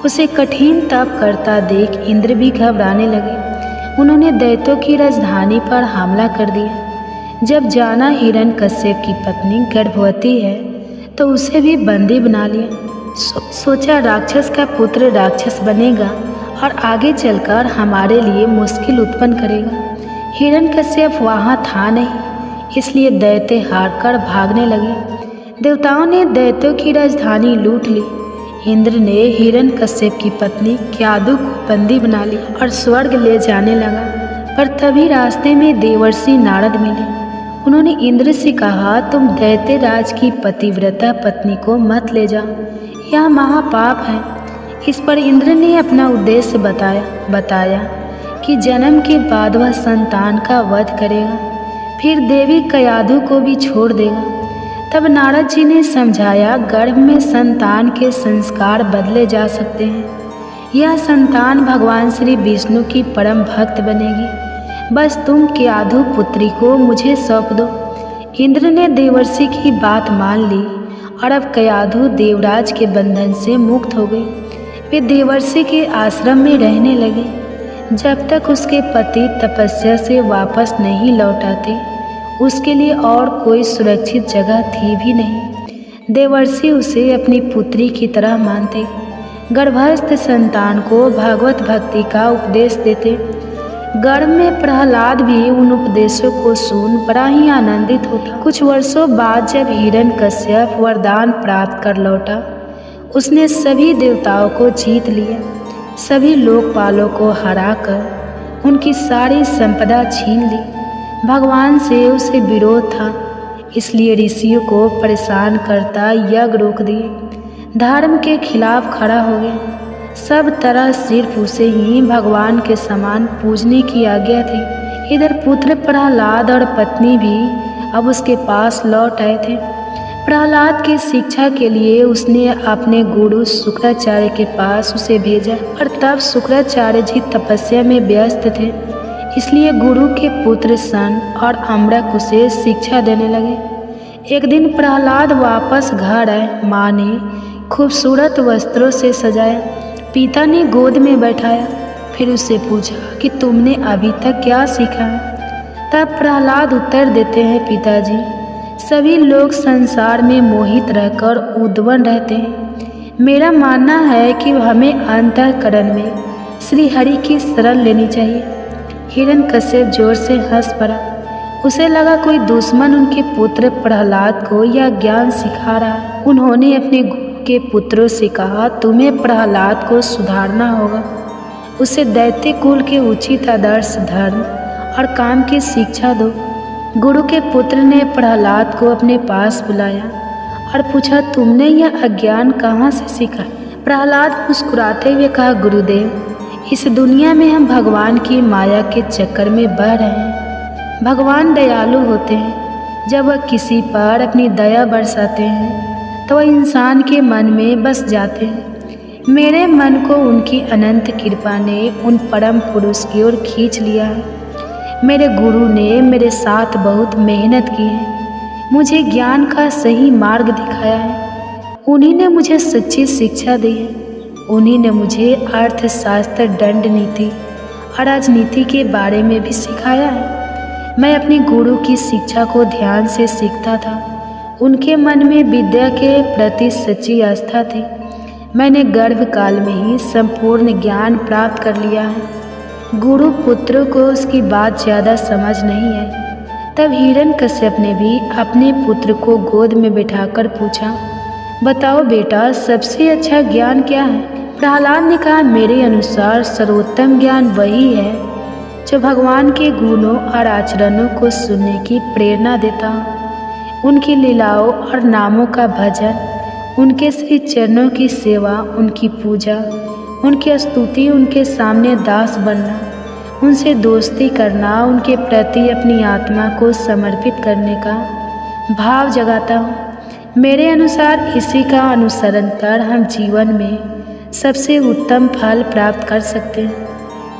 उसे कठिन तप करता देख इंद्र भी घबराने लगे। उन्होंने दैत्यों की राजधानी पर हमला कर दिया। जब जाना हिरण्यकश्यप की पत्नी गर्भवती है तो उसे भी बंदी बना लिया। सोचा राक्षस का पुत्र राक्षस बनेगा और आगे चलकर हमारे लिए मुश्किल उत्पन्न करेगा। हिरण्यकश्यप वहाँ था नहीं, इसलिए दैत्य हारकर भागने लगे। देवताओं ने दैत्यों की राजधानी लूट ली। इंद्र ने हिरण्यकश्यप की पत्नी क्यादु को बंदी बना लिया और स्वर्ग ले जाने लगा। पर तभी रास्ते में देवर्षि नारद मिले। उन्होंने इंद्र से कहा, तुम दैत्य राज की पतिव्रता पत्नी को मत ले जाओ, यह महापाप है। इस पर इंद्र ने अपना उद्देश्य बताया कि जन्म के बाद वह संतान का वध करेगा, फिर देवी क्यादु को भी छोड़ देगा। तब नारद जी ने समझाया, गर्भ में संतान के संस्कार बदले जा सकते हैं। यह संतान भगवान श्री विष्णु की परम भक्त बनेगी। बस तुम क्यादु पुत्री को मुझे सौंप दो। इंद्र ने देवर्षि की बात मान ली और अब क्यादु देवराज के बंधन से मुक्त हो गई। वे देवर्षि के आश्रम में रहने लगे जब तक उसके पति तपस्या से वापस नहीं लौट आते। उसके लिए और कोई सुरक्षित जगह थी भी नहीं। देवर्षि उसे अपनी पुत्री की तरह मानते। गर्भस्थ संतान को भगवत भक्ति का उपदेश देते। गर्भ में प्रहलाद भी उन उपदेशों को सुन बड़ा ही आनंदित होता। कुछ वर्षों बाद जब हिरण्यकश्यप वरदान प्राप्त कर लौटा, उसने सभी देवताओं को जीत लिया। सभी लोकपालों को हराकर उनकी सारी संपदा छीन ली। भगवान से उसे विरोध था, इसलिए ऋषियों को परेशान करता यज्ञ रोक दिए, धर्म के खिलाफ खड़ा हो गया। सब तरह सिर्फ उसे ही भगवान के समान पूजने की आज्ञा थी। इधर पुत्र प्रहलाद और पत्नी भी अब उसके पास लौट आए थे। प्रहलाद की शिक्षा के लिए उसने अपने गुरु शुक्राचार्य के पास उसे भेजा, पर तब शुक्राचार्य जी तपस्या में व्यस्त थे, इसलिए गुरु के पुत्र सन और अम्बरक उसे शिक्षा देने लगे। एक दिन प्रहलाद वापस घर आए। माँ ने खूबसूरत वस्त्रों से सजाया, पिता ने गोद में बैठाया, फिर उससे पूछा कि तुमने अभी तक क्या सीखा है। तब प्रहलाद उत्तर देते हैं, पिताजी, सभी लोग संसार में मोहित रहकर उद्विग्न रहते हैं। मेरा मानना है कि हमें अंतःकरण में श्री हरि की शरण लेनी चाहिए। हिरण्यकश्यप जोर से हंस पड़ा। उसे लगा कोई दुश्मन उनके पुत्र प्रहलाद को यह ज्ञान सिखा रहा है। उन्होंने अपने गुरु के पुत्रों से कहा, तुम्हें प्रहलाद को सुधारना होगा, उसे दैत्य कुल के उचित आदर्श, धर्म और काम की शिक्षा दो। गुरु के पुत्र ने प्रहलाद को अपने पास बुलाया और पूछा, तुमने यह अज्ञान कहाँ से सीखा? प्रहलाद मुस्कुराते हुए कहा, गुरुदेव, इस दुनिया में हम भगवान की माया के चक्कर में बह रहे हैं। भगवान दयालु होते हैं। जब वह किसी पर अपनी दया बरसाते हैं तो वह इंसान के मन में बस जाते हैं। मेरे मन को उनकी अनंत कृपा ने उन परम पुरुष की ओर खींच लिया है। मेरे गुरु ने मेरे साथ बहुत मेहनत की है, मुझे ज्ञान का सही मार्ग दिखाया है। उन्हीं ने मुझे सच्ची शिक्षा दी है। उन्हीं ने मुझे अर्थशास्त्र, दंड नीति और राजनीति के बारे में भी सिखाया है। मैं अपने गुरु की शिक्षा को ध्यान से सीखता था। उनके मन में विद्या के प्रति सच्ची आस्था थी। मैंने गर्भकाल में ही संपूर्ण ज्ञान प्राप्त कर लिया है। गुरु पुत्र को उसकी बात ज़्यादा समझ नहीं है। तब हिरण्यकश्यप ने भी अपने पुत्र को गोद में बिठाकर पूछा, बताओ बेटा, सबसे अच्छा ज्ञान क्या है? प्रहलाद ने कहा, मेरे अनुसार सर्वोत्तम ज्ञान वही है जो भगवान के गुणों और आचरणों को सुनने की प्रेरणा देता हो। उनकी लीलाओं और नामों का भजन, उनके श्री चरणों की सेवा, उनकी पूजा, उनकी स्तुति, उनके सामने दास बनना, उनसे दोस्ती करना, उनके प्रति अपनी आत्मा को समर्पित करने का भाव जगाता हूँ। मेरे अनुसार इसी का अनुसरण कर हम जीवन में सबसे उत्तम फल प्राप्त कर सकते हैं।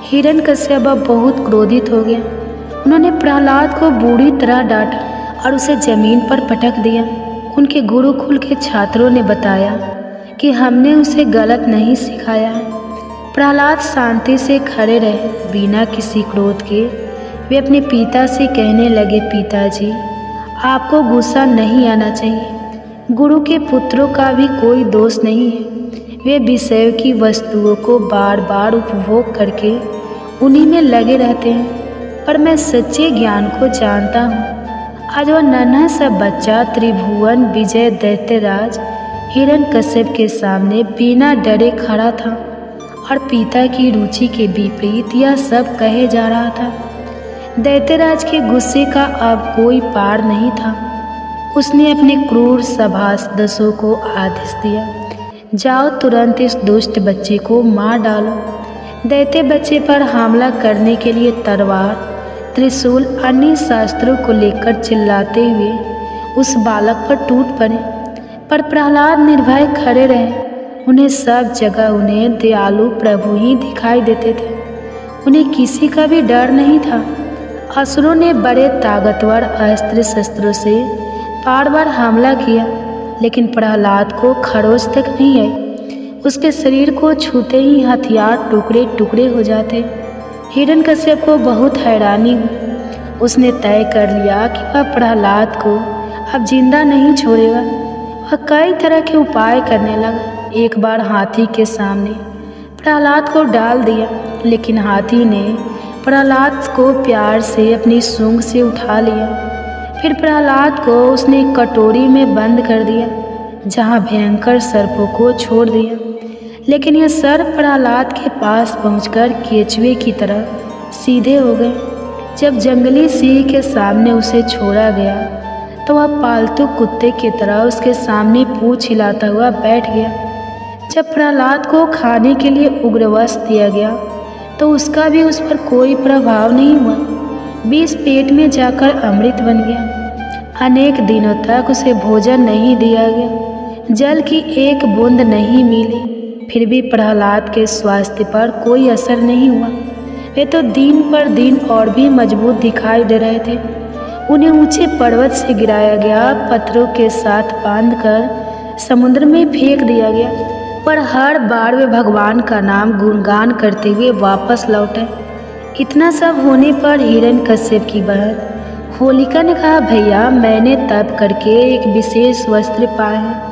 हिरण्यकश्यप बहुत क्रोधित हो गया। उन्होंने प्रहलाद को बुरी तरह डांटा और उसे जमीन पर पटक दिया। उनके गुरुकुल के छात्रों ने बताया कि हमने उसे गलत नहीं सिखाया है। प्रहलाद शांति से खड़े रहे, बिना किसी क्रोध के। वे अपने पिता से कहने लगे, पिताजी, आपको गुस्सा नहीं आना चाहिए। गुरु के पुत्रों का भी कोई दोष नहीं है। वे विषयों की वस्तुओं को बार बार उपभोग करके उन्हीं में लगे रहते हैं, पर मैं सच्चे ज्ञान को जानता हूँ। आज वह नन्हा सा बच्चा त्रिभुवन विजय दैत्यराज हिरण्यकश्यप के सामने बिना डरे खड़ा था और पिता की रुचि के विपरीत यह सब कहे जा रहा था। दैत्यराज के गुस्से का अब कोई पार नहीं था। उसने अपने क्रूर सभासदों को आदेश दिया, जाओ तुरंत इस दुष्ट बच्चे को मार डालो। दैत्य बच्चे पर हमला करने के लिए तलवार, त्रिशूल, अन्य शास्त्रों को लेकर चिल्लाते हुए उस बालक पर टूट पड़े, पर प्रहलाद निर्भय खड़े रहे। उन्हें सब जगह उन्हें दयालु प्रभु ही दिखाई देते थे। उन्हें किसी का भी डर नहीं था। असुरों ने बड़े ताकतवर अस्त्र शस्त्रों से बार बार हमला किया, लेकिन प्रहलाद को खरोच तक नहीं आई। उसके शरीर को छूते ही हथियार टुकड़े टुकड़े हो जाते। हिरण्यकश्यप को बहुत हैरानी हुई। उसने तय कर लिया कि वह प्रहलाद को अब जिंदा नहीं छोड़ेगा। वह कई तरह के उपाय करने लगा। एक बार हाथी के सामने प्रहलाद को डाल दिया, लेकिन हाथी ने प्रहलाद को प्यार से अपनी सूंड से उठा लिया। फिर प्रहलाद को उसने एक कटोरी में बंद कर दिया, जहाँ भयंकर सर्पों को छोड़ दिया। लेकिन यह सर्प प्रहलाद के पास पहुंचकर केचुए की तरह सीधे हो गए। जब जंगली सिंह के सामने उसे छोड़ा गया तो वह पालतू कुत्ते की तरह उसके सामने पूंछ हिलाता हुआ बैठ गया। जब प्रहलाद को खाने के लिए उग्रवस्त्र दिया गया तो उसका भी उस पर कोई प्रभाव नहीं हुआ। विष पेट में जाकर अमृत बन गया। अनेक दिनों तक उसे भोजन नहीं दिया गया, जल की एक बूंद नहीं मिली, फिर भी प्रहलाद के स्वास्थ्य पर कोई असर नहीं हुआ। वे तो दिन पर दिन और भी मजबूत दिखाई दे रहे थे। उन्हें ऊंचे पर्वत से गिराया गया, पत्थरों के साथ बांधकर समुद्र में फेंक दिया गया, पर हर बार वे भगवान का नाम गुणगान करते हुए वापस लौटे। इतना सब होने पर हिरण्यकश्यप की बहन होलिका ने कहा, भैया मैंने तप करके एक विशेष वस्त्र पाए हैं।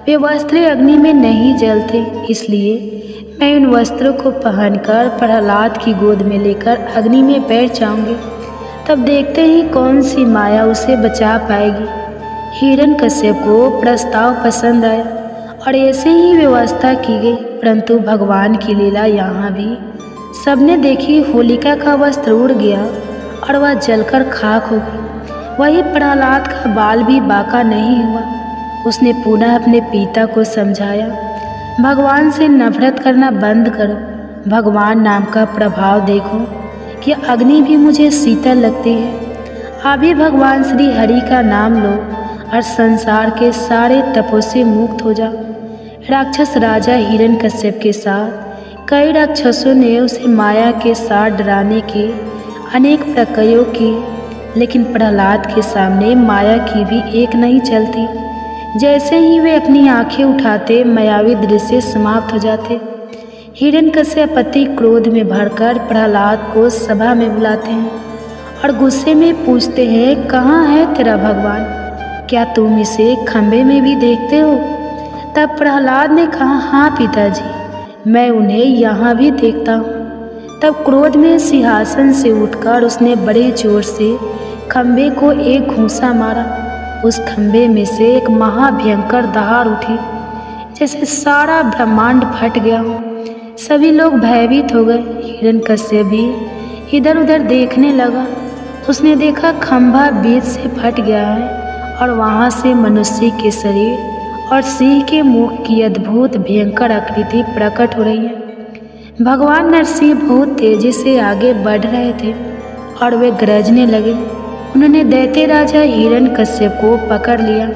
वे वस्त्र अग्नि में नहीं जलते, इसलिए मैं उन वस्त्रों को पहनकर प्रहलाद की गोद में लेकर अग्नि में बैठ जाऊंगी। तब देखते ही कौन सी माया उसे बचा पाएगी। हिरण्यकश्यप को प्रस्ताव पसंद आया और ऐसे ही व्यवस्था की गई, परंतु भगवान की लीला यहाँ भी सबने देखी। होलिका का वस्त्र उड़ गया और वह जलकर खाक हो गई। वही प्रहलाद का बाल भी बांका नहीं हुआ। उसने पुनः अपने पिता को समझाया, भगवान से नफरत करना बंद करो, भगवान नाम का प्रभाव देखो कि अग्नि भी मुझे शीतल लगती है। अभी भगवान श्री हरि का नाम लो और संसार के सारे तपों से मुक्त हो जाओ। राक्षस राजा हिरण्यकश्यप के साथ कई राक्षसों ने उसे माया के साथ डराने के अनेक प्रयोग किए, लेकिन प्रहलाद के सामने माया की भी एक नहीं चलती। जैसे ही वे अपनी आंखें उठाते, मायावी दृश्य समाप्त हो जाते। हिरण्यकश्यप अति क्रोध में भरकर प्रहलाद को सभा में बुलाते हैं और गुस्से में पूछते हैं, कहाँ है तेरा भगवान? क्या तुम इसे खंबे में भी देखते हो? तब प्रहलाद ने कहा, हाँ पिताजी, मैं उन्हें यहाँ भी देखता हूँ। तब क्रोध में सिंहासन से उठकर उसने बड़े जोर से खंबे को एक घूंसा मारा। उस खंबे में से एक महाभयंकर दहाड़ उठी, जैसे सारा ब्रह्मांड फट गया हो। सभी लोग भयभीत हो गए। हिरण्यकश्यप भी इधर उधर देखने लगा। उसने देखा खंभा बीच से फट गया है और वहाँ से मनुष्य के शरीर और सिंह के मुख की अद्भुत भयंकर आकृति प्रकट हो रही है। भगवान नरसिंह बहुत तेजी से आगे बढ़ रहे थे और वे गरजने लगे। उन्होंने दैत्य राजा हिरण्यकश्यप को पकड़ लिया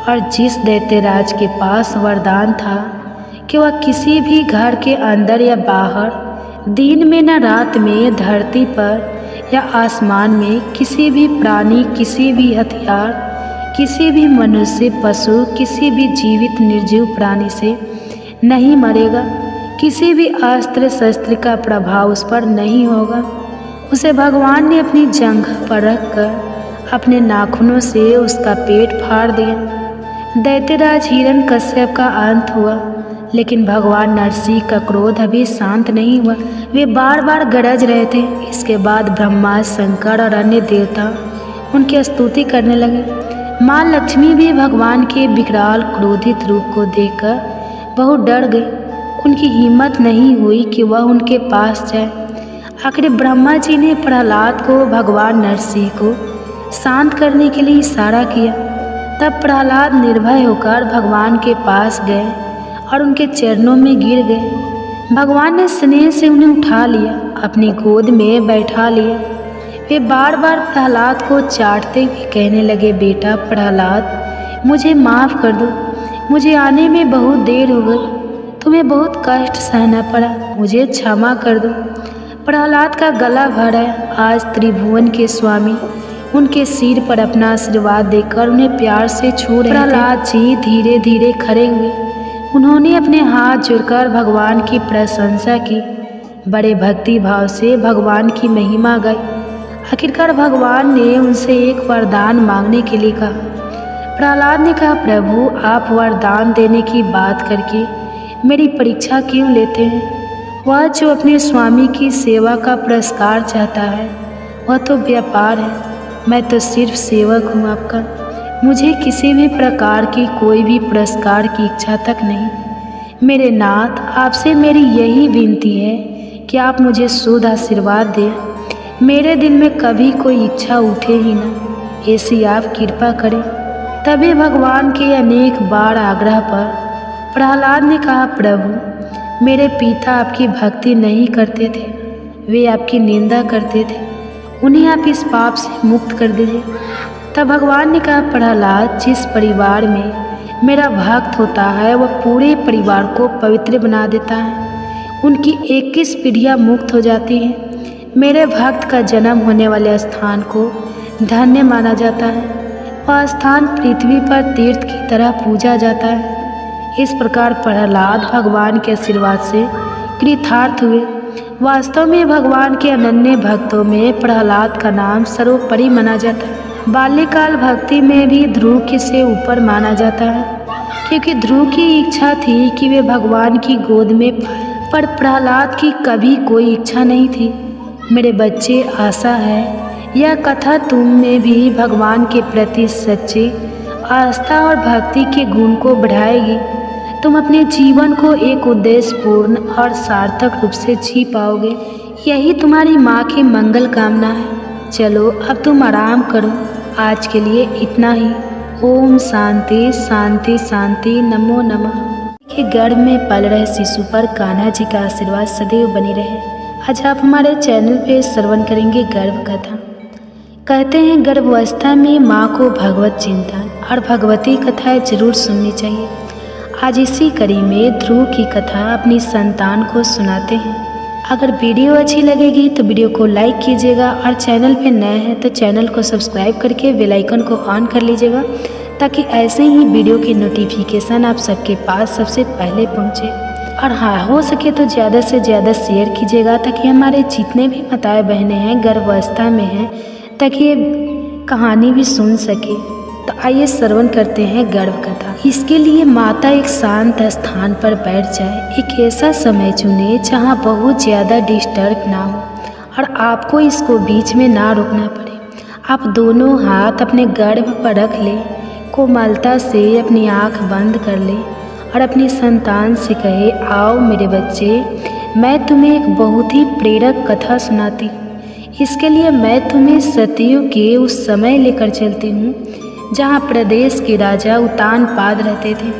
और जिस दैत्य राज के पास वरदान था कि वह किसी भी घर के अंदर या बाहर, दिन में न रात में, धरती पर या आसमान में किसी भी प्राणी, किसी भी हथियार, किसी भी मनुष्य, पशु, किसी भी जीवित निर्जीव प्राणी से नहीं मरेगा। किसी भी अस्त्र शस्त्र का प्रभाव उस पर नहीं होगा। उसे भगवान ने अपनी जंघ पर रखकर अपने नाखूनों से उसका पेट फाड़ दिया। दैत्यराज हिरण्यकश्यप का अंत हुआ, लेकिन भगवान नरसिंह का क्रोध अभी शांत नहीं हुआ। वे बार बार गरज रहे थे। इसके बाद ब्रह्मा, शंकर और अन्य देवता उनकी स्तुति करने लगे। माँ लक्ष्मी भी भगवान के विकराल क्रोधित रूप को देखकर बहुत डर गई। उनकी हिम्मत नहीं हुई कि वह उनके पास जाए। आखिर ब्रह्मा जी ने प्रहलाद को भगवान नरसिंह को शांत करने के लिए इशारा किया। तब प्रहलाद निर्भय होकर भगवान के पास गए और उनके चरणों में गिर गए। भगवान ने स्नेह से उन्हें उठा लिया, अपनी गोद में बैठा लिया। वे बार बार प्रहलाद को चाटते हुए कहने लगे, बेटा प्रहलाद, मुझे माफ़ कर दो, मुझे आने में बहुत देर हो गई, तुम्हें बहुत कष्ट सहना पड़ा, मुझे क्षमा कर दो। प्रहलाद का गला भर आया। आज त्रिभुवन के स्वामी उनके सिर पर अपना आशीर्वाद देकर उन्हें प्यार से छू रहे थे। प्रहलाद जी धीरे धीरे खड़े हुए। उन्होंने अपने हाथ जोड़कर भगवान की प्रशंसा की, बड़े भक्ति भाव से भगवान की महिमा गाई। आखिरकार भगवान ने उनसे एक वरदान मांगने के लिए कहा। प्रहलाद ने कहा, प्रभु आप वरदान देने की बात करके मेरी परीक्षा क्यों लेते हैं? वह जो अपने स्वामी की सेवा का पुरस्कार चाहता है वह तो व्यापार है, मैं तो सिर्फ सेवक हूँ आपका। मुझे किसी भी प्रकार की कोई भी पुरस्कार की इच्छा तक नहीं। मेरे नाथ, आपसे मेरी यही विनती है कि आप मुझे शुद्ध आशीर्वाद दें। मेरे दिल में कभी कोई इच्छा उठे ही ना, ऐसी आप कृपा करें। तभी भगवान के अनेक बार आग्रह पर प्रहलाद ने कहा, प्रभु, मेरे पिता आपकी भक्ति नहीं करते थे, वे आपकी निंदा करते थे, उन्हें आप इस पाप से मुक्त कर दीजिए। तब भगवान ने कहा, प्रहलाद, जिस परिवार में मेरा भक्त होता है वह पूरे परिवार को पवित्र बना देता है। उनकी 21 पीढ़ियाँ मुक्त हो जाती हैं। मेरे भक्त का जन्म होने वाले स्थान को धन्य माना जाता है। वह स्थान पृथ्वी पर तीर्थ की तरह पूजा जाता है। इस प्रकार प्रहलाद भगवान के आशीर्वाद से कृतार्थ हुए। वास्तव में भगवान के अनन्य भक्तों में प्रहलाद का नाम सर्वोपरि माना जाता है। बाल्यकाल भक्ति में भी ध्रुव के से ऊपर माना जाता है, क्योंकि ध्रुव की इच्छा थी कि वे भगवान की गोद में, पर प्रहलाद की कभी कोई इच्छा नहीं थी। मेरे बच्चे, आशा है यह कथा तुम में भी भगवान के प्रति सच्चे आस्था और भक्ति के गुण को बढ़ाएगी। तुम अपने जीवन को एक उद्देश्यपूर्ण और सार्थक रूप से जी पाओगे। यही तुम्हारी माँ की मंगल कामना है। चलो अब तुम आराम करो। आज के लिए इतना ही। ओम शांति शांति शांति, नमो नमः। के गर्भ में पल रहे शिशु पर कान्हा जी का आशीर्वाद सदैव बनी रहे। आज आप हमारे चैनल पे श्रवण करेंगे गर्भ कथा। कहते हैं गर्भावस्था में माँ को भगवत चिंतन और भगवती कथाएं जरूर सुननी चाहिए। आज इसी कड़ी में ध्रुव की कथा अपनी संतान को सुनाते हैं। अगर वीडियो अच्छी लगेगी तो वीडियो को लाइक कीजिएगा और चैनल पे नए हैं तो चैनल को सब्सक्राइब करके बेल आइकन को ऑन कर लीजिएगा, ताकि ऐसे ही वीडियो की नोटिफिकेशन आप सबके पास सबसे पहले पहुंचे। और हाँ, हो सके तो ज़्यादा से ज़्यादा शेयर कीजिएगा, ताकि हमारे जितने भी माताएं बहनें हैं गर्भावस्था में हैं, ताकि ये कहानी भी सुन सके। तो आइए श्रवण करते हैं गर्भ कथा। इसके लिए माता एक शांत स्थान पर बैठ जाए। एक ऐसा समय चुने जहाँ बहुत ज़्यादा डिस्टर्ब ना हो और आपको इसको बीच में ना रोकना पड़े। आप दोनों हाथ अपने गर्भ पर रख ले, कोमलता से अपनी आँख बंद कर ले और अपनी संतान से कहे, आओ मेरे बच्चे, मैं तुम्हें एक बहुत ही प्रेरक कथा सुनाती हूँ। इसके लिए मैं तुम्हें सतियों के उस समय लेकर चलती हूँ जहाँ प्रदेश के राजा उत्तानपाद रहते थे।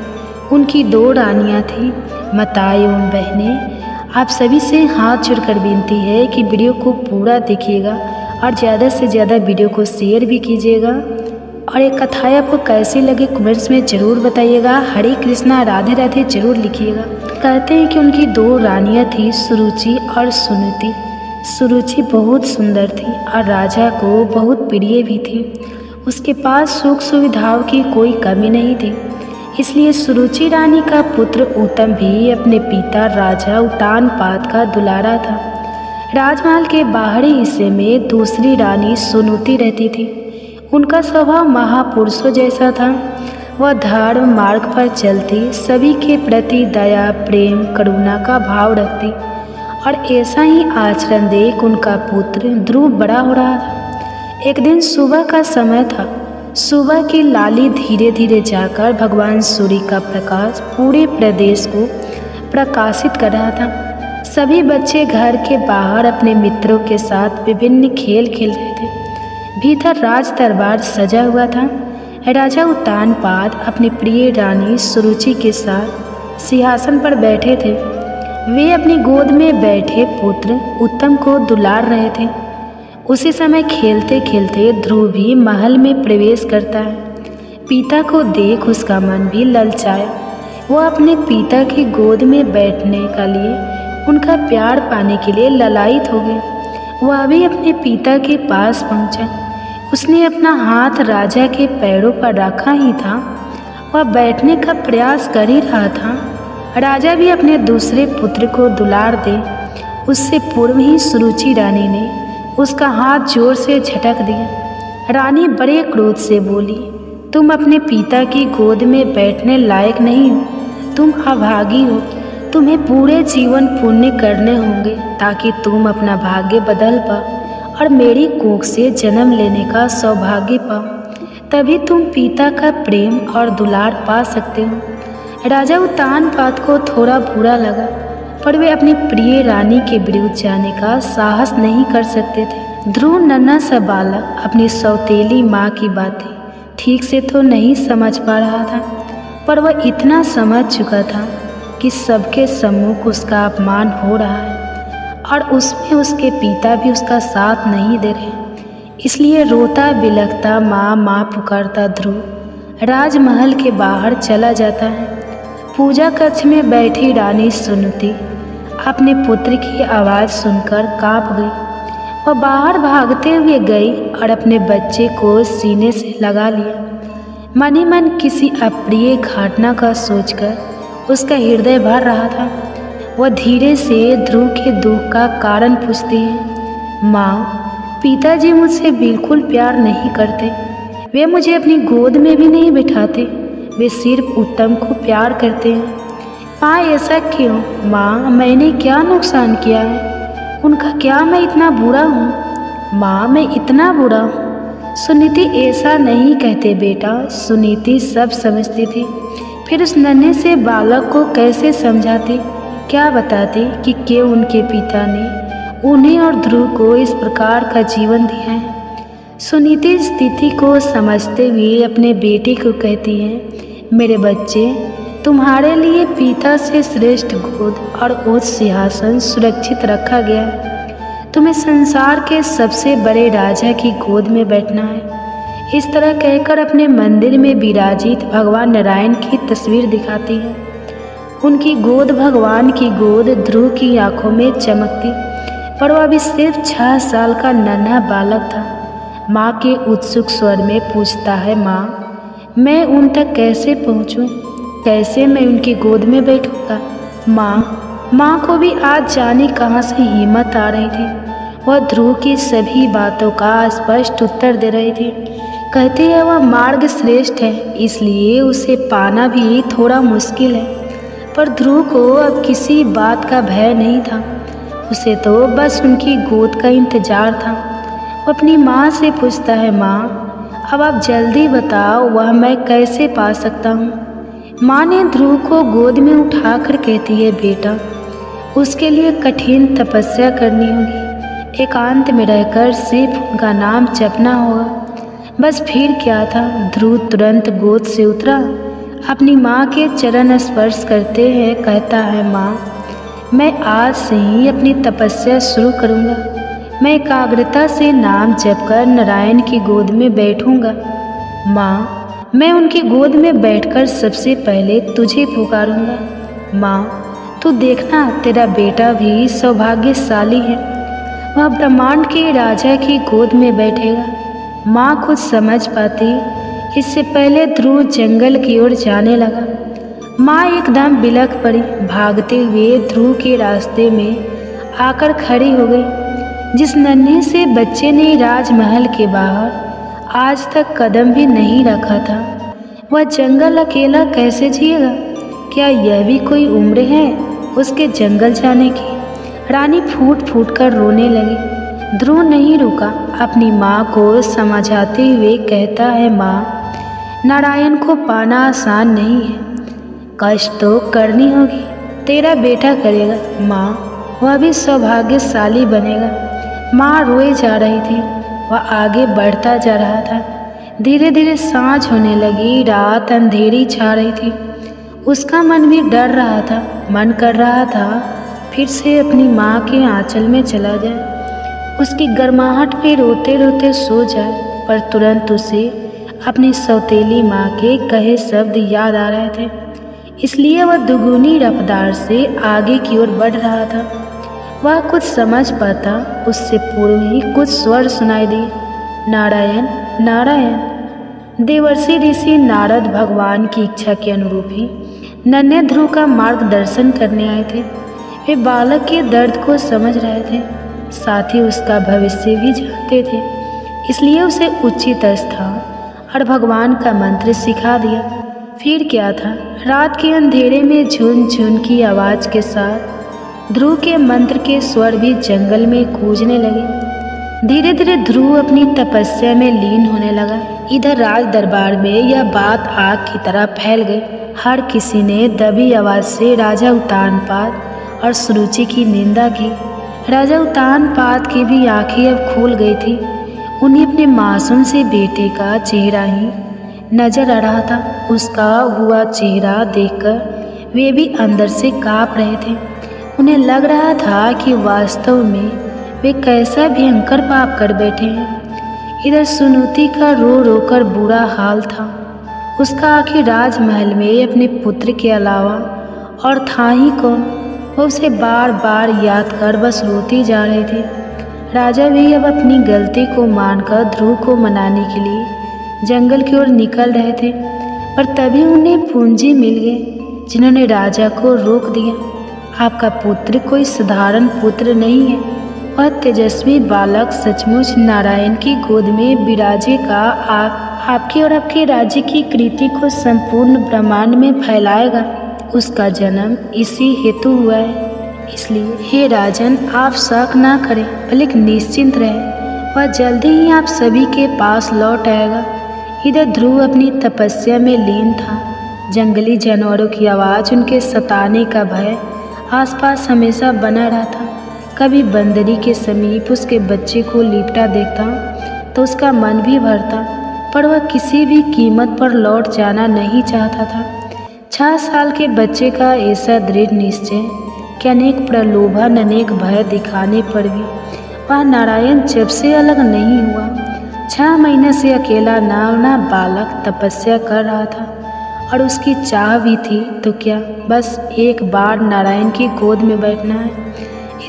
उनकी 2 रानियाँ थीं। माताएं एवं बहनें, आप सभी से हाथ जोड़कर विनती है कि वीडियो को पूरा देखिएगा और ज़्यादा से ज़्यादा वीडियो को शेयर भी कीजिएगा। और ये कथाएं आपको कैसी लगे कमेंट्स में ज़रूर बताइएगा। हरे कृष्णा, राधे राधे ज़रूर लिखिएगा। कहते हैं कि उनकी 2 रानियाँ थीं, सुरुचि और सुनीति। सुरुचि बहुत सुंदर थी और राजा को बहुत प्रिय भी थी। उसके पास सुख सुविधाओं की कोई कमी नहीं थी। इसलिए सुरुचि रानी का पुत्र उत्तम भी अपने पिता राजा उत्तानपाद का दुलारा था। राजमहल के बाहरी हिस्से में दूसरी रानी सुनीति रहती थी। उनका स्वभाव महापुरुषों जैसा था। वह धर्म मार्ग पर चलती, सभी के प्रति दया, प्रेम, करुणा का भाव रखती और ऐसा ही आचरण देख उनका पुत्र ध्रुव बड़ा हो रहा था। एक दिन सुबह का समय था। सुबह की लाली धीरे धीरे जाकर भगवान सूर्य का प्रकाश पूरे प्रदेश को प्रकाशित कर रहा था। सभी बच्चे घर के बाहर अपने मित्रों के साथ विभिन्न खेल खेल रहे थे। भीतर राज दरबार सजा हुआ था। राजा उत्तानपाद अपनी प्रिय रानी सुरुचि के साथ सिंहासन पर बैठे थे। वे अपनी गोद में बैठे पुत्र उत्तम को दुलार रहे थे। उसी समय खेलते खेलते ध्रुव भी महल में प्रवेश करता है। पिता को देख उसका मन भी ललचाया। वह अपने पिता की गोद में बैठने के लिए, उनका प्यार पाने के लिए ललायित हो गया। वह भी अपने पिता के पास पहुंचा। उसने अपना हाथ राजा के पैरों पर रखा ही था। वह बैठने का प्रयास कर ही रहा था। राजा भी अपने दूसरे पुत्र को दुलार दे, उससे पूर्व ही सुरुचि रानी ने उसका हाथ जोर से झटक दिया। रानी बड़े क्रोध से बोली, तुम अपने पिता की गोद में बैठने लायक नहीं हो, तुम अभागी हो। तुम्हें पूरे जीवन पुण्य करने होंगे ताकि तुम अपना भाग्य बदल पाओ और मेरी कोख से जन्म लेने का सौभाग्य पाओ। तभी तुम पिता का प्रेम और दुलार पा सकते हो। राजा उत्तानपाद को थोड़ा बुरा लगा, पर वे अपनी प्रिय रानी के विरुद्ध जाने का साहस नहीं कर सकते थे। ध्रुव नन्हा सा बालक अपनी सौतेली माँ की बातें ठीक से तो नहीं समझ पा रहा था, पर वह इतना समझ चुका था कि सबके सम्मुख उसका अपमान हो रहा है और उसमें उसके पिता भी उसका साथ नहीं दे रहे। इसलिए रोता बिलखता माँ माँ पुकारता ध्रुव राजमहल के बाहर चला जाता है। पूजा कक्ष में बैठी रानी सुनती अपने पुत्र की आवाज़ सुनकर कांप गई। वह बाहर भागते हुए गई और अपने बच्चे को सीने से लगा लिया। मन ही मन किसी अप्रिय घटना का सोचकर उसका हृदय भर रहा था। वह धीरे से ध्रुव के दुख का कारण पूछती है। माँ, पिताजी मुझसे बिल्कुल प्यार नहीं करते। वे मुझे अपनी गोद में भी नहीं बिठाते। वे सिर्फ उत्तम को प्यार करते हैं। माँ, ऐसा क्यों? माँ, मैंने क्या नुकसान किया है? उनका क्या मैं इतना बुरा हूँ? माँ, मैं इतना बुरा हूँ? सुनीति ऐसा नहीं कहते बेटा। सुनीति सब समझती थी। फिर उस नन्हे से बालक को कैसे समझाती, क्या बताती कि क्यों उनके पिता ने उन्हें और ध्रुव को इस प्रकार का जीवन दिया है। सुनीति स्थिति को समझते हुए अपने बेटे को कहती है, मेरे बच्चे, तुम्हारे लिए पिता से श्रेष्ठ गोद और उच्च सिंहासन सुरक्षित रखा गया है। तुम्हें संसार के सबसे बड़े राजा की गोद में बैठना है। इस तरह कहकर अपने मंदिर में विराजित भगवान नारायण की तस्वीर दिखाती है। उनकी गोद, भगवान की गोद ध्रुव की आंखों में चमकती, पर वह अभी सिर्फ 6 साल का नन्हा बालक था। माँ के उत्सुक स्वर में पूछता है, माँ, मैं उन तक कैसे पहुँचूँ? कैसे मैं उनकी गोद में बैठूँगा? माँ को भी आज जाने कहाँ से हिम्मत आ रही थी। वह ध्रुव की सभी बातों का स्पष्ट उत्तर दे रही थी। कहती है वह मार्ग श्रेष्ठ है, इसलिए उसे पाना भी थोड़ा मुश्किल है। पर ध्रुव को अब किसी बात का भय नहीं था। उसे तो बस उनकी गोद का इंतजार था। वो अपनी माँ से पूछता है, माँ, अब आप जल्दी बताओ, वह मैं कैसे पा सकता हूँ? माँ ने ध्रुव को गोद में उठाकर कहती है, बेटा, उसके लिए कठिन तपस्या करनी होगी। एकांत में रहकर सिर्फ उनका नाम जपना होगा। बस फिर क्या था। ध्रुव तुरंत गोद से उतरा, अपनी माँ के चरण स्पर्श करते हैं कहता है, माँ, मैं आज से ही अपनी तपस्या शुरू करूँगा। मैं एकाग्रता से नाम जपकर नारायण की गोद में बैठूँगा। माँ, मैं उनकी गोद में बैठकर सबसे पहले तुझे पुकारूँगा। माँ, तू देखना, तेरा बेटा भी सौभाग्यशाली है। वह ब्रह्मांड के राजा की गोद में बैठेगा। माँ कुछ समझ पाती इससे पहले ध्रुव जंगल की ओर जाने लगा। माँ एकदम बिलख पड़ी, भागते हुए ध्रुव के रास्ते में आकर खड़ी हो गई। जिस नन्हे से बच्चे ने राजमहल के बाहर आज तक कदम भी नहीं रखा था, वह जंगल अकेला कैसे जिएगा? क्या यह भी कोई उम्र है उसके जंगल जाने की? रानी फूट फूट कर रोने लगी। ध्रुव नहीं रुका, अपनी माँ को समझाते हुए कहता है, माँ, नारायण को पाना आसान नहीं है। कष्ट तो करनी होगी, तेरा बेटा करेगा। माँ, वह भी सौभाग्यशाली बनेगा। माँ रोए जा रही थी। वह आगे बढ़ता जा रहा था। धीरे धीरे सांझ होने लगी, रात अंधेरी छा रही थी। उसका मन भी डर रहा था। मन कर रहा था फिर से अपनी माँ के आंचल में चला जाए, उसकी गर्माहट पे रोते रोते सो जाए। पर तुरंत उसे अपनी सौतेली माँ के कहे शब्द याद आ रहे थे, इसलिए वह दुगुनी रफ्तार से आगे की ओर बढ़ रहा था। वह कुछ समझ पाता उससे पूर्व ही कुछ स्वर सुनाई दिए, नारायण नारायण। देवर्षि ऋषि नारद भगवान की इच्छा के अनुरूप ही नन्हे ध्रुव का मार्गदर्शन करने आए थे। वे बालक के दर्द को समझ रहे थे, साथ ही उसका भविष्य भी जानते थे, इसलिए उसे उचित स्थान और भगवान का मंत्र सिखा दिया। फिर क्या था, रात के अंधेरे में झुन झुन की आवाज़ के साथ ध्रुव के मंत्र के स्वर भी जंगल में गूंजने लगे। धीरे धीरे ध्रुव अपनी तपस्या में लीन होने लगा। इधर राज दरबार में यह बात आग की तरह फैल गई। हर किसी ने दबी आवाज से राजा उत्तानपाद और सुरुचि की निंदा की। राजा उत्तानपाद की भी आंखें अब खुल गई थी। उन्हें अपने मासूम से बेटे का चेहरा ही नजर आ रहा था। उसका हुआ चेहरा देखकर वे भी अंदर से कांप रहे थे। उन्हें लग रहा था कि वास्तव में वे कैसा भयंकर पाप कर बैठे हैं। इधर सुनीति का रो रो कर बुरा हाल था। उसका आखिर राजमहल में अपने पुत्र के अलावा और था ही कौन। वह उसे बार बार याद कर बस रोती जा रहे थे। राजा भी अब अपनी गलती को मानकर ध्रुव को मनाने के लिए जंगल की ओर निकल रहे थे, पर तभी उन्हें पूंजी मिल गए जिन्होंने राजा को रोक दिया। आपका पुत्र कोई साधारण पुत्र नहीं है। वह तेजस्वी बालक सचमुच नारायण की गोद में विराजे का आपके और आपके राज्य की कृति को संपूर्ण ब्रह्मांड में फैलाएगा। उसका जन्म इसी हेतु हुआ है। इसलिए हे राजन, आप शक ना करें, बल्कि निश्चिंत रहें। वह जल्दी ही आप सभी के पास लौट आएगा। इधर ध्रुव अपनी तपस्या में लीन था। जंगली जानवरों की आवाज़, उनके सताने का भय आसपास हमेशा बना रहा था। कभी बंदरी के समीप उसके बच्चे को लिपटा देखता तो उसका मन भी भरता, पर वह किसी भी कीमत पर लौट जाना नहीं चाहता था। 6 साल के बच्चे का ऐसा दृढ़ निश्चय कि अनेक प्रलोभन, अनेक भय दिखाने पर भी वह नारायण जब से अलग नहीं हुआ। 6 महीने से अकेला ना बालक तपस्या कर रहा था और उसकी चाह भी थी तो क्या, बस एक बार नारायण की गोद में बैठना है।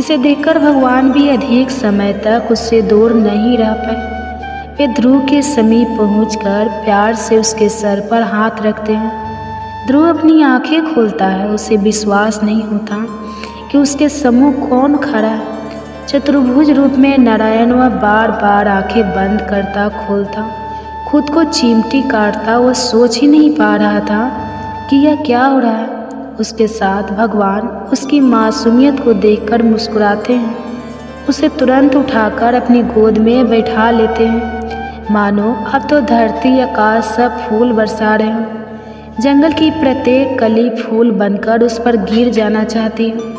इसे देखकर भगवान भी अधिक समय तक उससे दूर नहीं रह पाए। वे ध्रुव के समीप पहुंचकर प्यार से उसके सर पर हाथ रखते हैं। ध्रुव अपनी आंखें खोलता है। उसे विश्वास नहीं होता कि उसके सम्मुख कौन खड़ा है। चतुर्भुज रूप में नारायण वह बार बार आंखें बंद करता खोलता, खुद को चिमटी काटता। वह सोच ही नहीं पा रहा था कि यह क्या हो रहा है। उसके साथ भगवान उसकी मासूमियत को देखकर मुस्कुराते हैं। उसे तुरंत उठाकर अपनी गोद में बैठा लेते हैं, मानो अब तो धरती आकाश सब फूल बरसा रहे हों। जंगल की प्रत्येक कली फूल बनकर उस पर गिर जाना चाहती हूँ।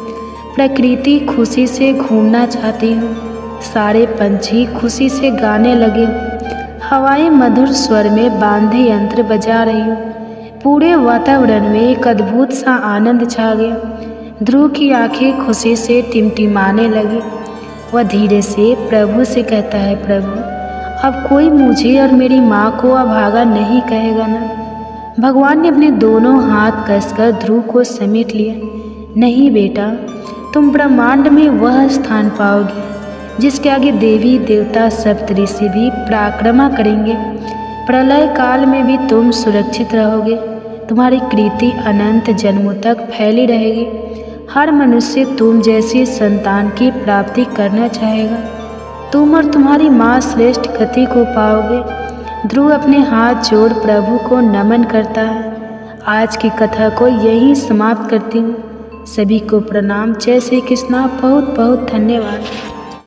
प्रकृति खुशी से घूमना चाहती हूँ। सारे पंछी खुशी से गाने लगे। हवाएं मधुर स्वर में बांधे यंत्र बजा रही हूँ। पूरे वातावरण में एक अद्भुत सा आनंद छा गया। ध्रुव की आंखें खुशी से टिमटिमाने लगी। वह धीरे से प्रभु से कहता है, प्रभु अब कोई मुझे और मेरी माँ को अभागा नहीं कहेगा ना। भगवान ने अपने दोनों हाथ कसकर ध्रुव को समेट लिया। नहीं बेटा, तुम ब्रह्मांड में वह स्थान पाओगे जिसके आगे देवी देवता सप्तऋषि भी पराक्रमा करेंगे। प्रलय काल में भी तुम सुरक्षित रहोगे। तुम्हारी कृति अनंत जन्मों तक फैली रहेगी। हर मनुष्य तुम जैसी संतान की प्राप्ति करना चाहेगा। तुम और तुम्हारी माँ श्रेष्ठ गति को पाओगे। ध्रुव अपने हाथ जोड़ प्रभु को नमन करता है। आज की कथा को यहीं समाप्त करती हूँ। सभी को प्रणाम। जय श्री कृष्णा। बहुत बहुत धन्यवाद।